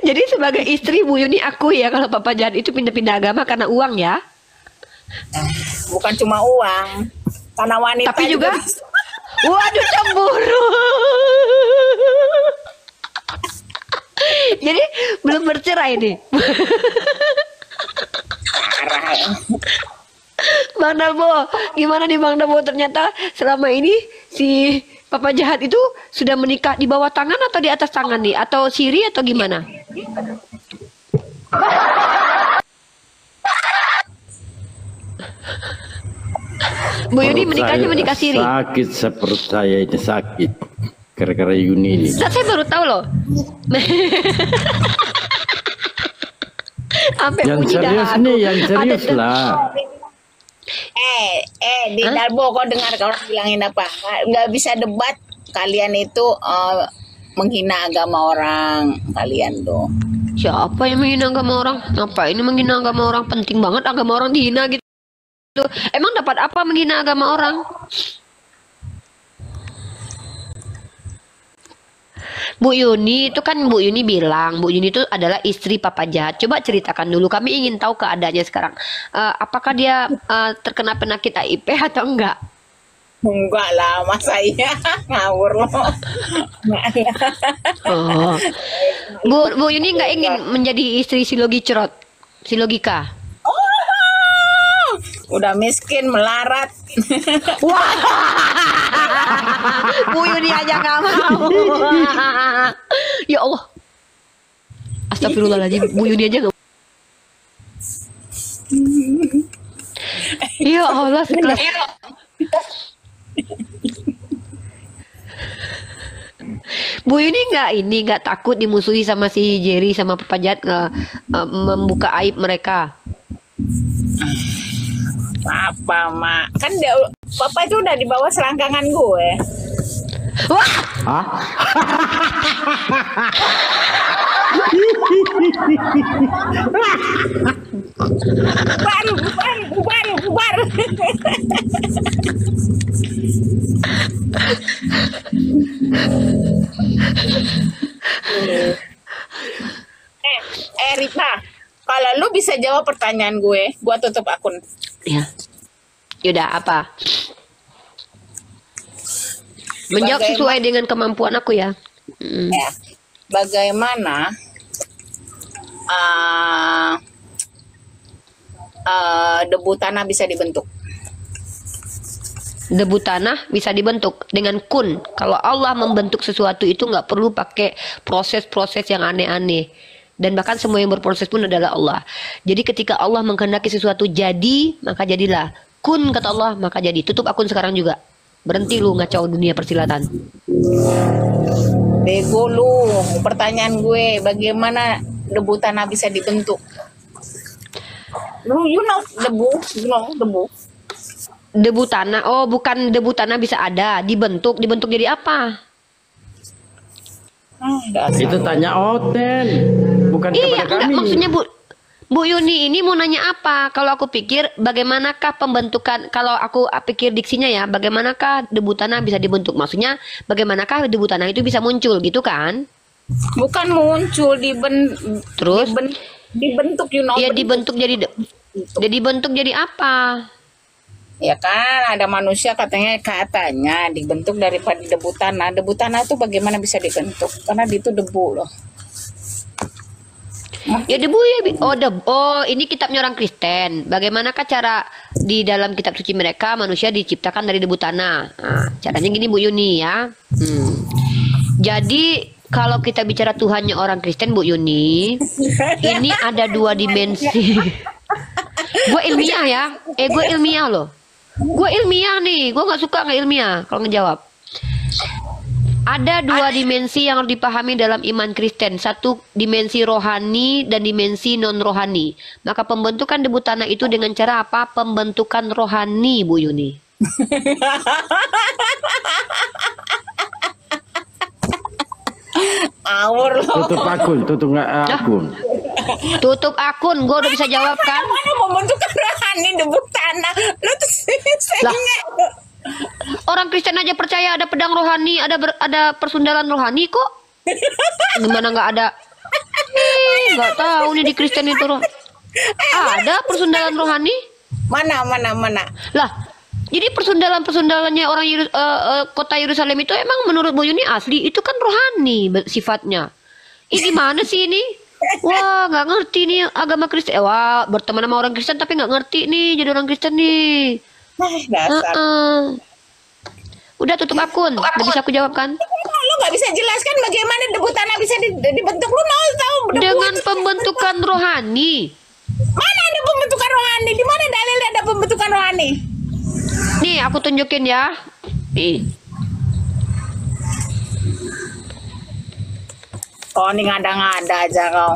S11: Jadi sebagai istri Bu Yuni akui ya kalau Papa Jahat itu pindah-pindah agama karena uang ya.
S10: Bukan cuma uang, karena wanita
S11: tapi juga waduh cemburu. Jadi belum bercerai nih. Bang Dalbo, gimana nih Bang Dalbo, ternyata selama ini si Papa Jahat itu sudah menikah di bawah tangan atau di atas tangan nih? Atau siri atau gimana? Bu Yuni menikahnya menikah siri.
S12: Sakit perut saya ini sakit. Gara-gara Yuni ini.
S11: Saya baru tahu loh.
S12: Yang serius nih, yang serius lah.
S10: Di Dalbo kau dengar orang bilangin apa? Nggak bisa debat. Kalian itu menghina agama orang. Kalian tuh.
S11: Siapa yang menghina agama orang? Apa ini menghina agama orang? Penting banget agama orang dihina gitu. Emang dapat apa menghina agama orang? Bu Yuni itu kan Bu Yuni bilang Bu Yuni itu adalah istri Papa Jahat. Coba ceritakan dulu, kami ingin tahu keadaannya sekarang. Apakah dia terkena penyakit HIV atau enggak?
S10: Enggak lah, masa iya ngawur loh.
S11: Oh. Bu Yuni nggak ingin menjadi istri si Logicrot, si Logika.
S10: Udah miskin melarat.
S11: Wah, Bu Yuni aja nggak mau. Ya Allah, astagfirullahaladzim, Bu Yuni aja nggak. Ya Allah, sekelas. Bu Yuni nggak takut dimusuhi sama si Jerry sama Papa Jahat membuka aib mereka.
S10: Papa mak kan dia, Papa itu udah di bawah selangkangan gue.
S11: Wah.
S12: Hah?
S10: Bubar. Rita, kalau lu bisa jawab pertanyaan gue tutup akun.
S11: Ya. Yaudah, apa? Menjawab sesuai dengan kemampuan aku ya.
S10: Ya. Bagaimana debu tanah bisa dibentuk?
S11: Debu tanah bisa dibentuk dengan kun. Kalau Allah membentuk sesuatu itu nggak perlu pakai proses-proses yang aneh-aneh. Dan bahkan semua yang berproses pun adalah Allah. Jadi ketika Allah menghendaki sesuatu jadi, maka jadilah. Kun kata Allah, maka jadi. Tutup akun sekarang juga. Berhenti lu ngacau dunia persilatan.
S10: Bego lu. Pertanyaan gue, bagaimana debu tanah bisa dibentuk? You know debu.
S11: Debu tanah. Oh, bukan debu tanah bisa ada, dibentuk jadi apa?
S12: Itu tanya Oten, bukan
S11: iya,
S12: kepada kami.
S11: Maksudnya Bu Yuni ini mau nanya apa? Kalau aku pikir bagaimanakah pembentukan, kalau aku pikir diksinya ya, bagaimanakah debu tanah bisa dibentuk? Maksudnya bagaimanakah debu tanah itu bisa muncul gitu kan?
S10: Bukan muncul,
S11: terus
S10: dibentuk, you know.
S11: Iya, dibentuk jadi apa?
S10: Ya kan ada manusia katanya dibentuk daripada debu tanah. Debu tanah itu bagaimana bisa dibentuk? Karena itu debu loh.
S11: Ya debu ya. Oh, ini kitabnya orang Kristen. Bagaimanakah cara di dalam kitab suci mereka manusia diciptakan dari debu tanah? Nah, caranya gini Bu Yuni ya. Jadi kalau kita bicara Tuhannya orang Kristen Bu Yuni, ini ada dua dimensi. Gue ilmiah ya. Gue ilmiah loh. Gue ilmiah nih. Gue nggak suka nggak ilmiah kalau ngejawab. Ada dua dimensi yang harus dipahami dalam iman Kristen. Satu dimensi rohani dan dimensi non rohani. Maka pembentukan debu tanah itu dengan cara apa? Pembentukan rohani, Bu Yuni.
S10: Awur loh.
S12: Tutup akun, tutup akun.
S11: Tutup akun, gue udah bisa jawab kan?
S10: Mana pembentukan rohani debu tanah? Lu tuh sengit.
S11: Orang Kristen aja percaya ada pedang rohani, ada persundalan rohani kok. Gimana nggak ada? Nggak tahu nih di Kristen itu ada persundalan rohani?
S10: Mana?
S11: Lah, jadi persundalannya orang kota Yerusalem itu emang menurut Bu Yuni asli itu kan rohani sifatnya. Ini gimana sih ini? Wah, nggak ngerti nih agama Kristen. Wah, berteman sama orang Kristen tapi nggak ngerti nih jadi orang Kristen nih.
S10: Dasar.
S11: Udah tutup akun. Gak bisa aku jawab kan?
S10: Lu nggak bisa jelaskan bagaimana debu tanah bisa dibentuk. Lu tahu
S11: dengan pembentukan rohani.
S10: Mana ada pembentukan rohani? Di mana dalilnya ada pembentukan rohani?
S11: Nih, aku tunjukin ya. Nih.
S10: Oh, ini ngada-ngada aja kau.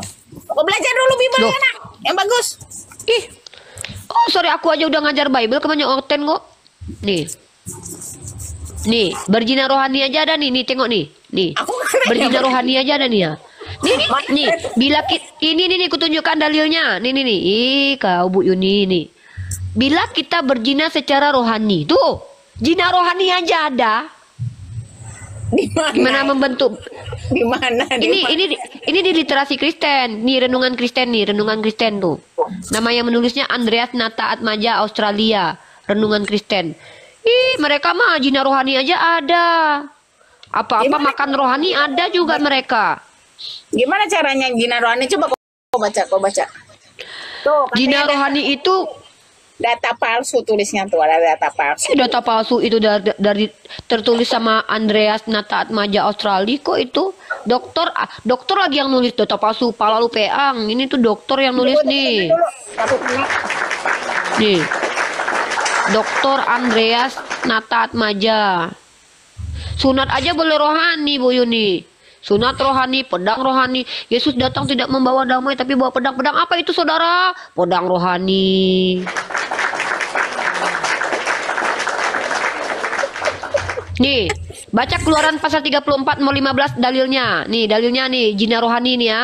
S10: Kau belajar dulu Bible enak. Yang bagus.
S11: Oh, sorry, aku aja udah ngajar Bible kebanyak okten kok. Nih, berzina rohani aja ada nih, tengok nih. Berzina rohani aja ada nih ya. Nih, bila ini aku tunjukkan dalilnya. Nih, kau Bu Yuni nih. Bila kita berzina secara rohani, tuh, zina rohani aja ada. Gimana membentuk?
S10: Di mana?
S11: Ini di literasi Kristen. Nih renungan Kristen tuh. Nama yang menulisnya Andreas Nata Atmaja Australia. Renungan Kristen. Mereka mah zina rohani aja ada. Apa-apa makan rohani ada juga mereka.
S10: Gimana caranya zina rohani? Coba kau baca. Tuh,
S11: zina rohani itu
S10: data palsu tulisnya tuh, ada data palsu.
S11: Data palsu itu dari tertulis sama Andreas Nata Atmaja Australia kok itu. Dokter lagi yang nulis data palsu, pala lu peang. Ini tuh dokter yang nulis nih. Nih. Dr. Andreas Nata Atmaja. Sunat aja boleh rohani, Bu Yuni. Sunat rohani, pedang rohani. Yesus datang tidak membawa damai tapi bawa pedang. Pedang apa itu saudara? Pedang rohani. Nih, baca Keluaran pasal 34 mau 15 dalilnya. Nih, dalilnya nih, zina rohani nih ya.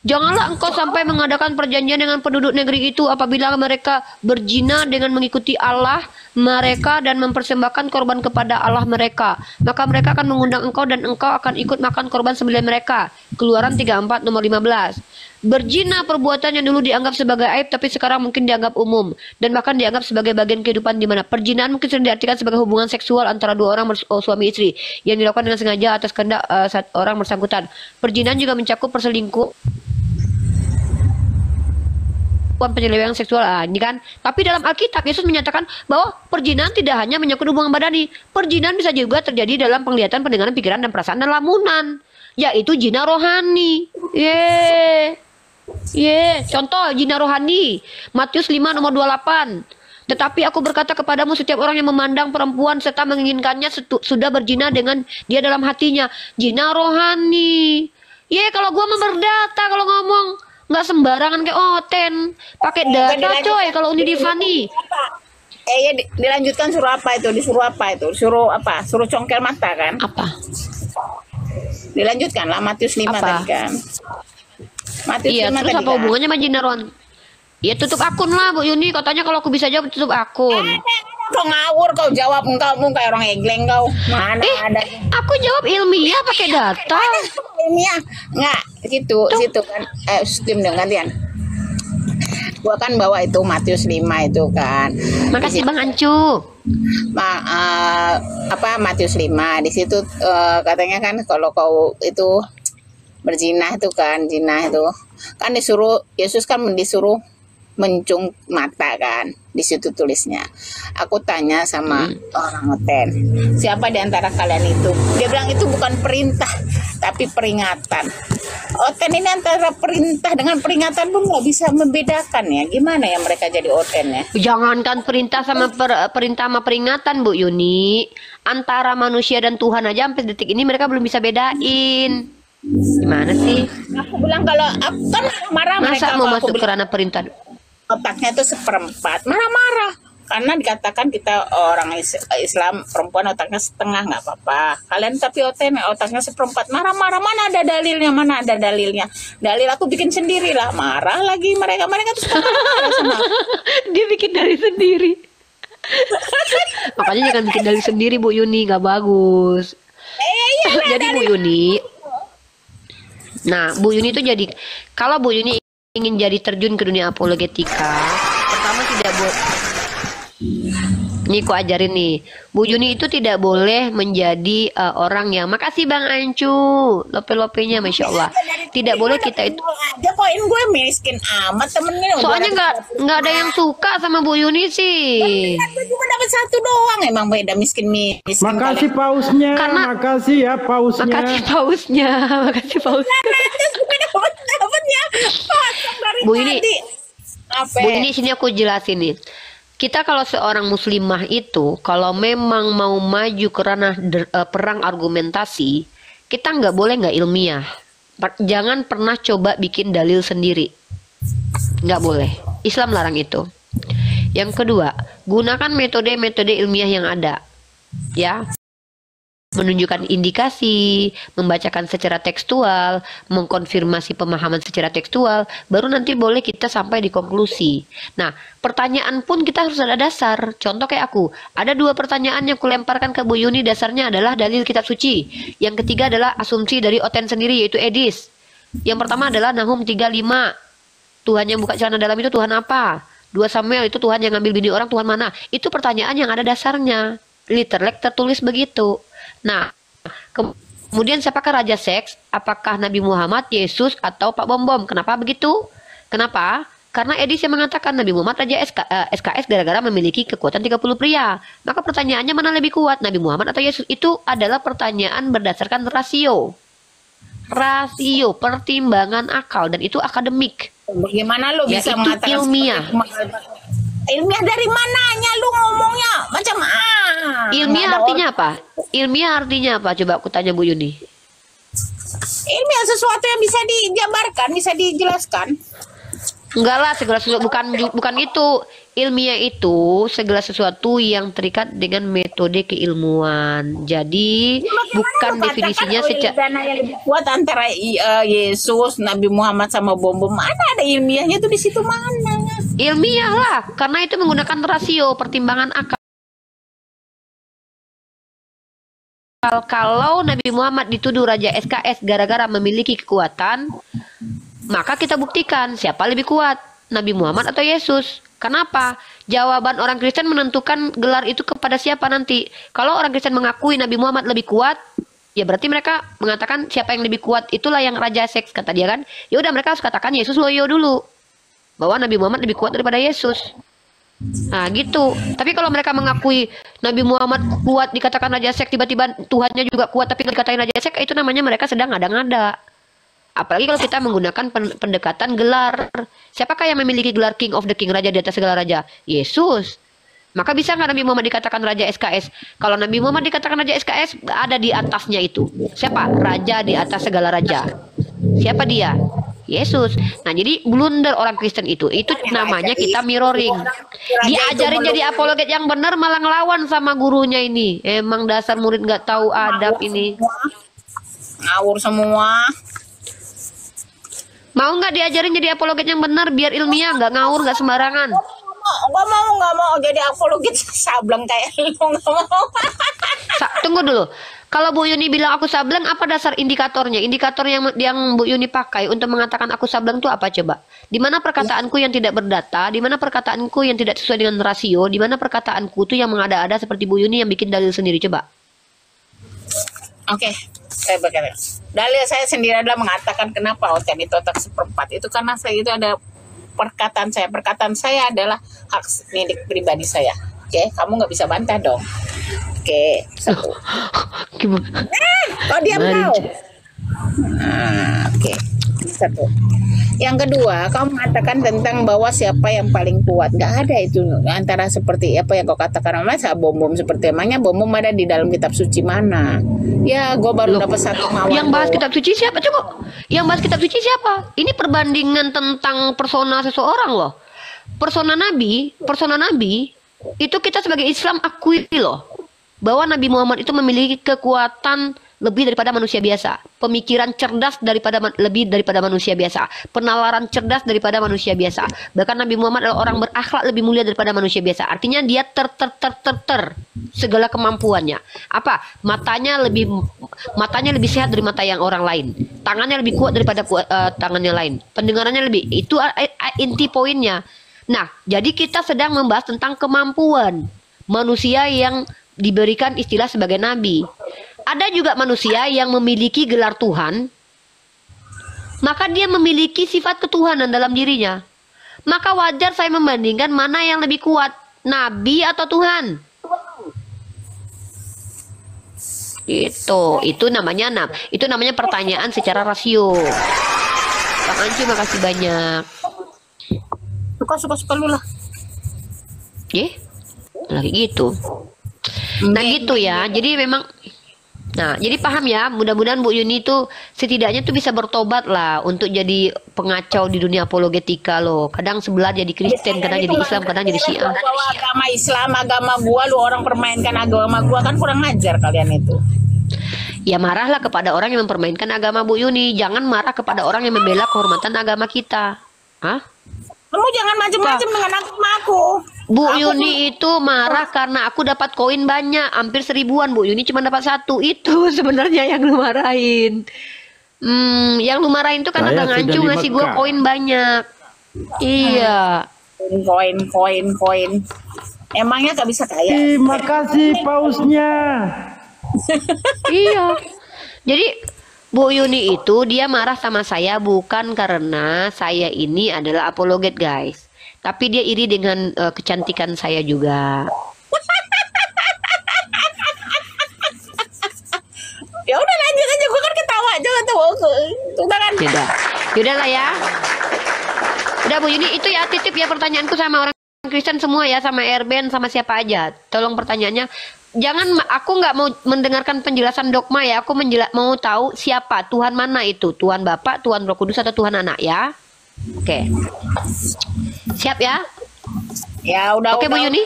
S11: Janganlah engkau sampai mengadakan perjanjian dengan penduduk negeri itu apabila mereka berzina dengan mengikuti Allah mereka dan mempersembahkan korban kepada Allah mereka. Maka mereka akan mengundang engkau dan engkau akan ikut makan korban sembelihan mereka. Keluaran 34 nomor 15. Berzina perbuatan yang dulu dianggap sebagai aib tapi sekarang mungkin dianggap umum dan bahkan dianggap sebagai bagian kehidupan di mana perzinaan mungkin sering diartikan sebagai hubungan seksual antara dua orang suami istri yang dilakukan dengan sengaja atas kehendak orang bersangkutan. Perzinaan juga mencakup perselingkuhan, penyelewengan seksual ini kan. Tapi dalam Alkitab Yesus menyatakan bahwa perzinaan tidak hanya menyangkut hubungan badani. Perzinaan bisa juga terjadi dalam penglihatan, pendengaran, pikiran dan perasaan dan lamunan, yaitu zina rohani. Contoh zina rohani Matius 5 nomor 28. Tetapi aku berkata kepadamu, setiap orang yang memandang perempuan serta menginginkannya sudah berzina dengan dia dalam hatinya. Zina rohani. Kalau gua memperdata kalau ngomong nggak sembarangan kayak oten, pakai data coy kalau Uni Divani.
S10: Dilanjutkan suruh apa itu? Disuruh apa itu? Suruh apa? Suruh congkel mata kan?
S11: Apa?
S10: Dilanjutkan lah Matius 5 tadi kan. Matius 5
S11: terus
S10: tadi
S11: apa hubungannya sama zina rohani? Ya tutup akun lah Bu Yuni, katanya kalau aku bisa jawab tutup akun.
S10: Kau ngawur, kau jawab kamu kayak orang egleng kau. Mana ada?
S11: Aku jawab ilmiah pakai data.
S10: Ilmiah nggak situ kan? Steam dong gantian. Gua kan bawa itu Matius 5 itu kan.
S11: Makasih Bang Ancu.
S10: Matius 5 di situ katanya kan kalau kau itu berzina itu kan, zina itu kan disuruh Yesus kan disuruh mencung mata kan. Di situ tulisnya. Aku tanya sama orang Oten, siapa di antara kalian itu? Dia bilang itu bukan perintah, tapi peringatan. Oten ini antara perintah dengan peringatan pun nggak bisa membedakan ya. Gimana ya mereka jadi Oten ya?
S11: Jangankan perintah sama perintah sama peringatan, Bu Yuni. Antara manusia dan Tuhan aja sampai detik ini mereka belum bisa bedain. Gimana sih?
S10: Aku bilang kalau kan marah mereka
S11: Masa mau
S10: kalau aku
S11: masuk ke
S10: bilang
S11: ranah perintah?
S10: otaknya itu seperempat, marah-marah. Karena dikatakan kita orang Islam perempuan otaknya setengah, nggak apa-apa. Kalian tapi otaknya seperempat, marah-marah. Mana ada dalilnya? Mana ada dalilnya? Dalil aku bikin sendiri lah. Marah lagi mereka tuh suka marah sama aku.
S11: Dia bikin dalil sendiri. Makanya jangan bikin dalil sendiri, Bu Yuni, nggak bagus. Jadi Bu Yuni, nah Bu Yuni itu jadi, kalau Bu Yuni ingin jadi terjun ke dunia apologetika, pertama tidak boleh. Nih aku ajarin nih, Bu Yuni itu tidak boleh menjadi orang yang makasih Bang Ancu, lope-lopenya Masya Allah. Tidak boleh kita itu.
S10: Aja poin gue miskin amat temennya.
S11: Soalnya nggak ada yang suka sama Bu Yuni sih.
S10: Gue cuma dapat satu doang, emang beda miskin.
S12: Makasih pausnya, makasih ya pausnya.
S11: Makasih pausnya, makasih pausnya.
S10: Dapatnya dari
S11: Bu Yuni,
S10: apa?
S11: Bu Yuni sini aku jelasin nih. Kita kalau seorang muslimah itu, kalau memang mau maju ke ranah perang argumentasi, kita nggak boleh nggak ilmiah. Jangan pernah coba bikin dalil sendiri. Nggak boleh. Islam larang itu. Yang kedua, gunakan metode-metode ilmiah yang ada. Ya. Menunjukkan indikasi, membacakan secara tekstual, mengkonfirmasi pemahaman secara tekstual, baru nanti boleh kita sampai di konklusi. Nah, pertanyaan pun kita harus ada dasar. Contoh kayak aku, ada 2 pertanyaan yang kulemparkan ke Bu Yuni, dasarnya adalah dalil kitab suci. Yang ketiga adalah asumsi dari Oten sendiri, yaitu Edis. Yang pertama adalah Nahum 3:5. Tuhan yang buka celana dalam itu Tuhan apa? 2 Samuel itu Tuhan yang ngambil bini orang, Tuhan mana? Itu pertanyaan yang ada dasarnya. Literlek tertulis begitu. Nah, kemudian siapakah raja seks? Apakah Nabi Muhammad, Yesus, atau Pak Bom Bom? Kenapa begitu? Kenapa? Karena Edis yang mengatakan Nabi Muhammad raja SKS gara-gara memiliki kekuatan 30 pria. Maka pertanyaannya mana lebih kuat, Nabi Muhammad atau Yesus? Itu adalah pertanyaan berdasarkan rasio. Rasio, pertimbangan akal, dan itu akademik.
S10: Bagaimana lo bisa mengatakan
S11: ilmiah?
S10: Ilmiah dari mananya lu ngomongnya? Macam
S11: ilmiah artinya apa? Ilmiah artinya apa? Coba aku tanya Bu Yuni.
S10: Ilmiah sesuatu yang bisa dijabarkan, bisa dijelaskan.
S11: Enggak lah, segala sesuatu bukan itu. Ilmiah itu segala sesuatu yang terikat dengan metode keilmuan. Jadi bukan definisinya secara
S10: yang lebih kuat antara Yesus, Nabi Muhammad sama Bom Bom. Mana ada ilmiahnya tuh di situ mana?
S11: Ilmiah lah, karena itu menggunakan rasio, pertimbangan akal. Kalau Nabi Muhammad dituduh Raja SKS gara-gara memiliki kekuatan, maka kita buktikan siapa lebih kuat, Nabi Muhammad atau Yesus. Kenapa? Jawaban orang Kristen menentukan gelar itu kepada siapa nanti. Kalau orang Kristen mengakui Nabi Muhammad lebih kuat, ya berarti mereka mengatakan siapa yang lebih kuat, itulah yang Raja seks, kata dia kan. Ya udah, mereka harus katakan Yesus loyo dulu, bahwa Nabi Muhammad lebih kuat daripada Yesus. Nah gitu. Tapi kalau mereka mengakui Nabi Muhammad kuat, dikatakan Raja seks, tiba-tiba Tuhannya juga kuat tapi dikatakan Raja seks, itu namanya mereka sedang ngada-ngada. Apalagi kalau kita menggunakan pendekatan gelar. Siapakah yang memiliki gelar King of the King, raja di atas segala raja? Yesus. Maka bisa nggak Nabi Muhammad dikatakan Raja SKS? Kalau Nabi Muhammad dikatakan Raja SKS, ada di atasnya itu. Siapa? Raja di atas segala raja. Siapa dia? Yesus. Nah, jadi blunder orang Kristen itu namanya kita mirroring. Diajarin jadi apologet yang benar malah ngelawan sama gurunya ini. Emang dasar murid nggak tahu adab ini.
S10: Ngawur semua.
S11: Mau nggak diajarin jadi apologet yang benar biar ilmiah, nggak ngawur, nggak sembarangan?
S10: Nggak mau jadi apologet sableng kayak lu, nggak mau.
S11: Tunggu dulu. Kalau Bu Yuni bilang aku sableng, apa dasar indikatornya? Indikator yang Bu Yuni pakai untuk mengatakan aku sableng itu apa coba? Di mana perkataanku yang tidak berdata? Di mana perkataanku yang tidak sesuai dengan rasio? Di mana perkataanku itu yang mengada-ada seperti Bu Yuni yang bikin dalil sendiri coba?
S10: Oke, saya berkata. Dalil saya sendiri adalah mengatakan kenapa otak itu otak seperempat. Itu karena saya itu ada Perkataan saya adalah hak milik pribadi saya. Oke, kamu nggak bisa bantah dong. Oke, satu. Kok diam kau? Oke, satu. Yang kedua, kamu mengatakan tentang bahwa siapa yang paling kuat. Nggak ada itu antara seperti apa yang kau katakan. Masa bom seperti emangnya bom ada di dalam kitab suci mana? Ya, gue baru dapat satu mawar.
S11: Yang bahas kitab suci siapa? Coba. Yang bahas kitab suci siapa? Ini perbandingan tentang persona seseorang loh. Persona nabi itu kita sebagai Islam akui loh bahwa Nabi Muhammad itu memiliki kekuatan lebih daripada manusia biasa, pemikiran cerdas lebih daripada manusia biasa, penalaran cerdas daripada manusia biasa. Bahkan Nabi Muhammad adalah orang berakhlak lebih mulia daripada manusia biasa. Artinya dia segala kemampuannya. Apa? Matanya lebih sehat dari mata yang orang lain. Tangannya lebih kuat daripada tangannya lain. Pendengarannya lebih. Itu inti poinnya. Nah, jadi kita sedang membahas tentang kemampuan manusia yang diberikan istilah sebagai nabi. Ada juga manusia yang memiliki gelar Tuhan, maka dia memiliki sifat ketuhanan dalam dirinya. Maka wajar saya membandingkan mana yang lebih kuat, nabi atau Tuhan. Itu namanya pertanyaan secara rasio. Bang Anci, makasih banyak.
S10: Suka lu lah.
S11: Lagi gitu. Nah gitu ya. Jadi memang, jadi paham ya. Mudah-mudahan Bu Yuni itu setidaknya tuh bisa bertobat lah untuk jadi pengacau di dunia apologetika loh. Kadang sebelah jadi Kristen, kadang jadi Islam, kadang jadi Syiah.
S10: Agama Islam, agama gua, lu orang permainkan agama gua, kan kurang ajar kalian itu.
S11: Ya marahlah kepada orang yang mempermainkan agama Bu Yuni. Jangan marah kepada orang yang membela kehormatan agama kita. Hah?
S10: Kamu jangan macam-macam dengan aku.
S11: Bu Yuni itu marah karena aku dapat koin banyak, hampir 1000-an. Bu Yuni cuma dapat 1. Itu sebenarnya yang lu marahin. Yang lu marahin itu karena Bang Ancu ngasih gua koin banyak. Iya.
S10: Koin. Emangnya gak bisa kaya?
S12: Terima kasih pausnya.
S11: Iya. Jadi Bu Yuni itu dia marah sama saya bukan karena saya ini adalah apologet guys, tapi dia iri dengan kecantikan saya juga.
S10: Ya udah lanjut aja, gue kan ketawa jangan tahu.
S11: Yaudah lah ya. Udah Bu Yuni itu ya, titip ya pertanyaanku sama orang Kristen semua ya, sama Erben sama siapa aja. Tolong pertanyaannya. Jangan, aku nggak mau mendengarkan penjelasan dogma ya. Aku mau tahu siapa Tuhan mana itu. Tuhan Bapa, Tuhan Roh Kudus atau Tuhan Anak ya. Oke. Siap ya?
S10: Ya udah.
S11: Oke Bu Yuni.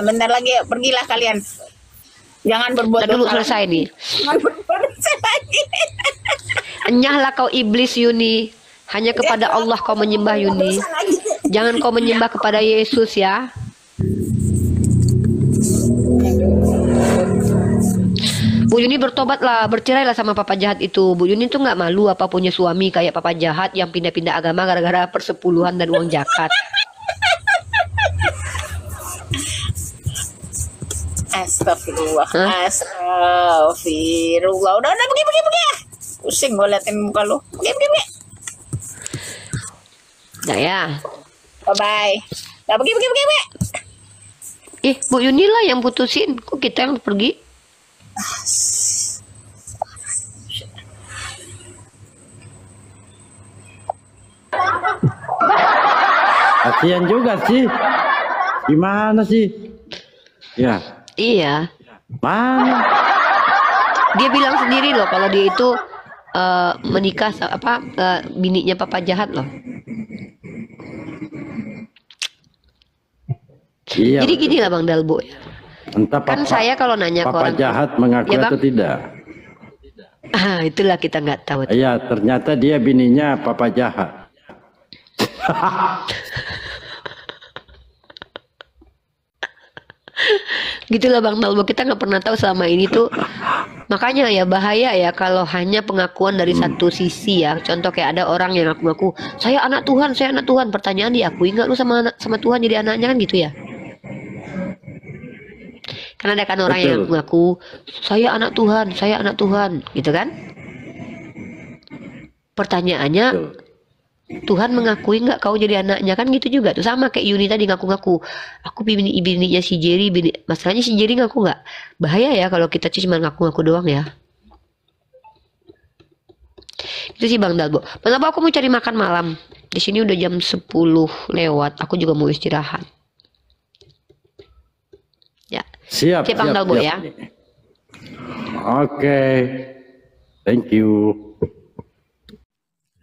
S10: Bentar lagi pergilah kalian. Jangan berbuat
S11: dosa. Dulu selesai nih.
S10: Jangan berbuat dosa lagi.
S11: Enyahlah kau iblis Yuni. Hanya kepada Allah kau menyembah Yuni. Jangan kau menyembah kepada Yesus ya. Bu Yuni bertobatlah, bercerailah sama papa jahat itu. Bu Yuni tuh nggak malu apa punya suami kayak papa jahat yang pindah-pindah agama gara-gara persepuluhan dan uang zakat.
S10: Astagfirullah. Astagfirullah. Udah pergi. Pusing gue liatin muka lu. Pergi.
S11: Udah ya.
S10: Bye. Udah pergi.
S11: Bu Yuni lah yang putusin. Kok kita yang pergi?
S12: Kasian juga sih. Gimana sih? Ya.
S11: Iya.
S12: Mana?
S11: Dia bilang sendiri loh kalau dia itu menikah bininya papa jahat loh.
S12: Iya.
S11: Jadi gini lah Bang Dalbo ya.
S12: Entah
S11: kan saya kalau nanya ke orang
S12: jahat mengaku
S11: ya,
S12: atau tidak.
S11: Itulah kita nggak tahu.
S12: Iya, ternyata dia bininya papa jahat.
S11: Gitulah Bang Dalbo, kita nggak pernah tahu selama ini tuh. Makanya ya bahaya ya kalau hanya pengakuan dari satu sisi ya. Contoh kayak ada orang yang ngaku-ngaku saya anak Tuhan. Pertanyaan diakui nggak lu sama Tuhan jadi anaknya kan gitu ya? Karena ada kan orang yang mengaku saya anak Tuhan, gitu kan? Pertanyaannya, Tuhan mengakui nggak kau jadi anaknya, kan gitu juga tuh, sama kayak Yuni tadi ngaku-ngaku aku bininya si Jerry, masalahnya si Jerry ngaku nggak. Bahaya ya kalau kita cuma ngaku-ngaku doang ya. Itu sih Bang Dalbo. Bang Dalbo, aku mau cari makan malam. Di sini udah jam 10 lewat. Aku juga mau istirahat. Ya.
S12: Siap,
S11: Bang Dalbo ya.
S12: Oke. Thank you.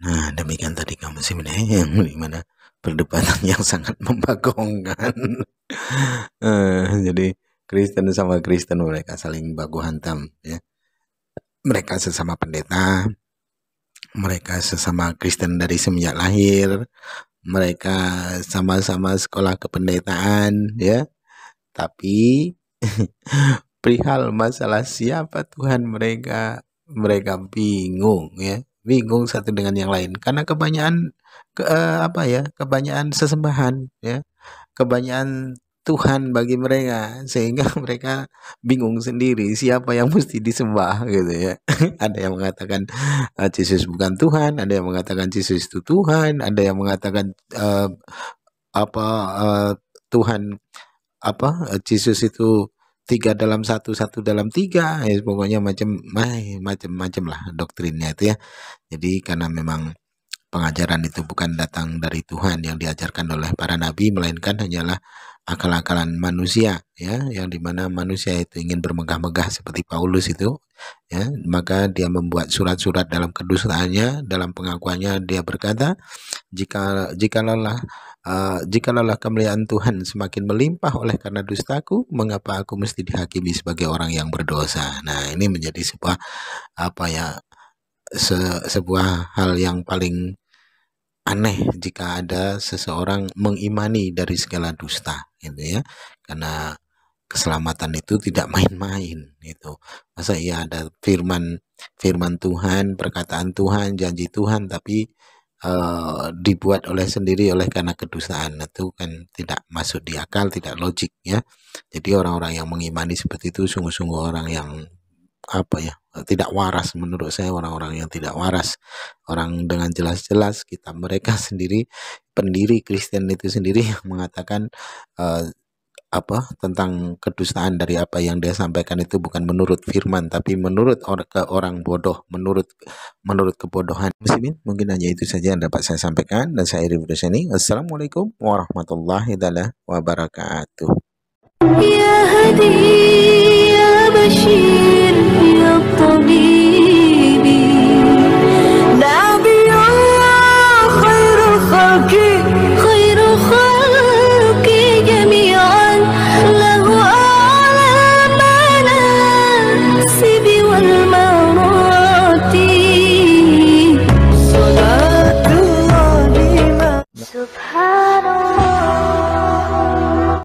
S6: Nah, demikian tadi kamu sih yang dimana perdebatan yang sangat membagongkan. Jadi Kristen sama Kristen mereka saling baku hantam ya. Mereka sesama pendeta, mereka sesama Kristen dari semenjak lahir, mereka sama-sama sekolah kependetaan ya. Tapi perihal masalah siapa Tuhan mereka bingung ya. Bingung satu dengan yang lain karena kebanyakan kebanyakan sesembahan ya, kebanyakan Tuhan bagi mereka sehingga mereka bingung sendiri siapa yang mesti disembah gitu ya. Ada yang mengatakan Yesus bukan Tuhan, ada yang mengatakan Yesus itu Tuhan, ada yang mengatakan Tuhan Yesus itu 3 dalam 1, 1 dalam 3, ya pokoknya macam-macam lah doktrinnya itu ya. Jadi karena memang pengajaran itu bukan datang dari Tuhan yang diajarkan oleh para nabi, melainkan hanyalah akal-akalan manusia ya, yang dimana manusia itu ingin bermegah-megah seperti Paulus itu ya, maka dia membuat surat-surat dalam kedustaannya, dalam pengakuannya dia berkata, jikalau kemuliaan Tuhan semakin melimpah oleh karena dustaku, mengapa aku mesti dihakimi sebagai orang yang berdosa. Nah, ini menjadi sebuah sebuah hal yang paling aneh jika ada seseorang mengimani dari segala dusta gitu ya, karena keselamatan itu tidak main-main gitu. Masa iya ada firman Tuhan, perkataan Tuhan, janji Tuhan, tapi dibuat oleh karena kedustaan, itu kan tidak masuk di akal, tidak logik ya. Jadi orang-orang yang mengimani seperti itu sungguh-sungguh orang yang tidak waras menurut saya, orang-orang yang tidak waras. Orang dengan jelas-jelas mereka sendiri, pendiri Kristen itu sendiri yang mengatakan tentang kedustaan dari apa yang dia sampaikan itu bukan menurut firman tapi menurut orang bodoh, menurut kebodohan. Muslimin, mungkin hanya itu saja yang dapat saya sampaikan dan saya akhiri video ini. Assalamualaikum warahmatullahi wabarakatuh.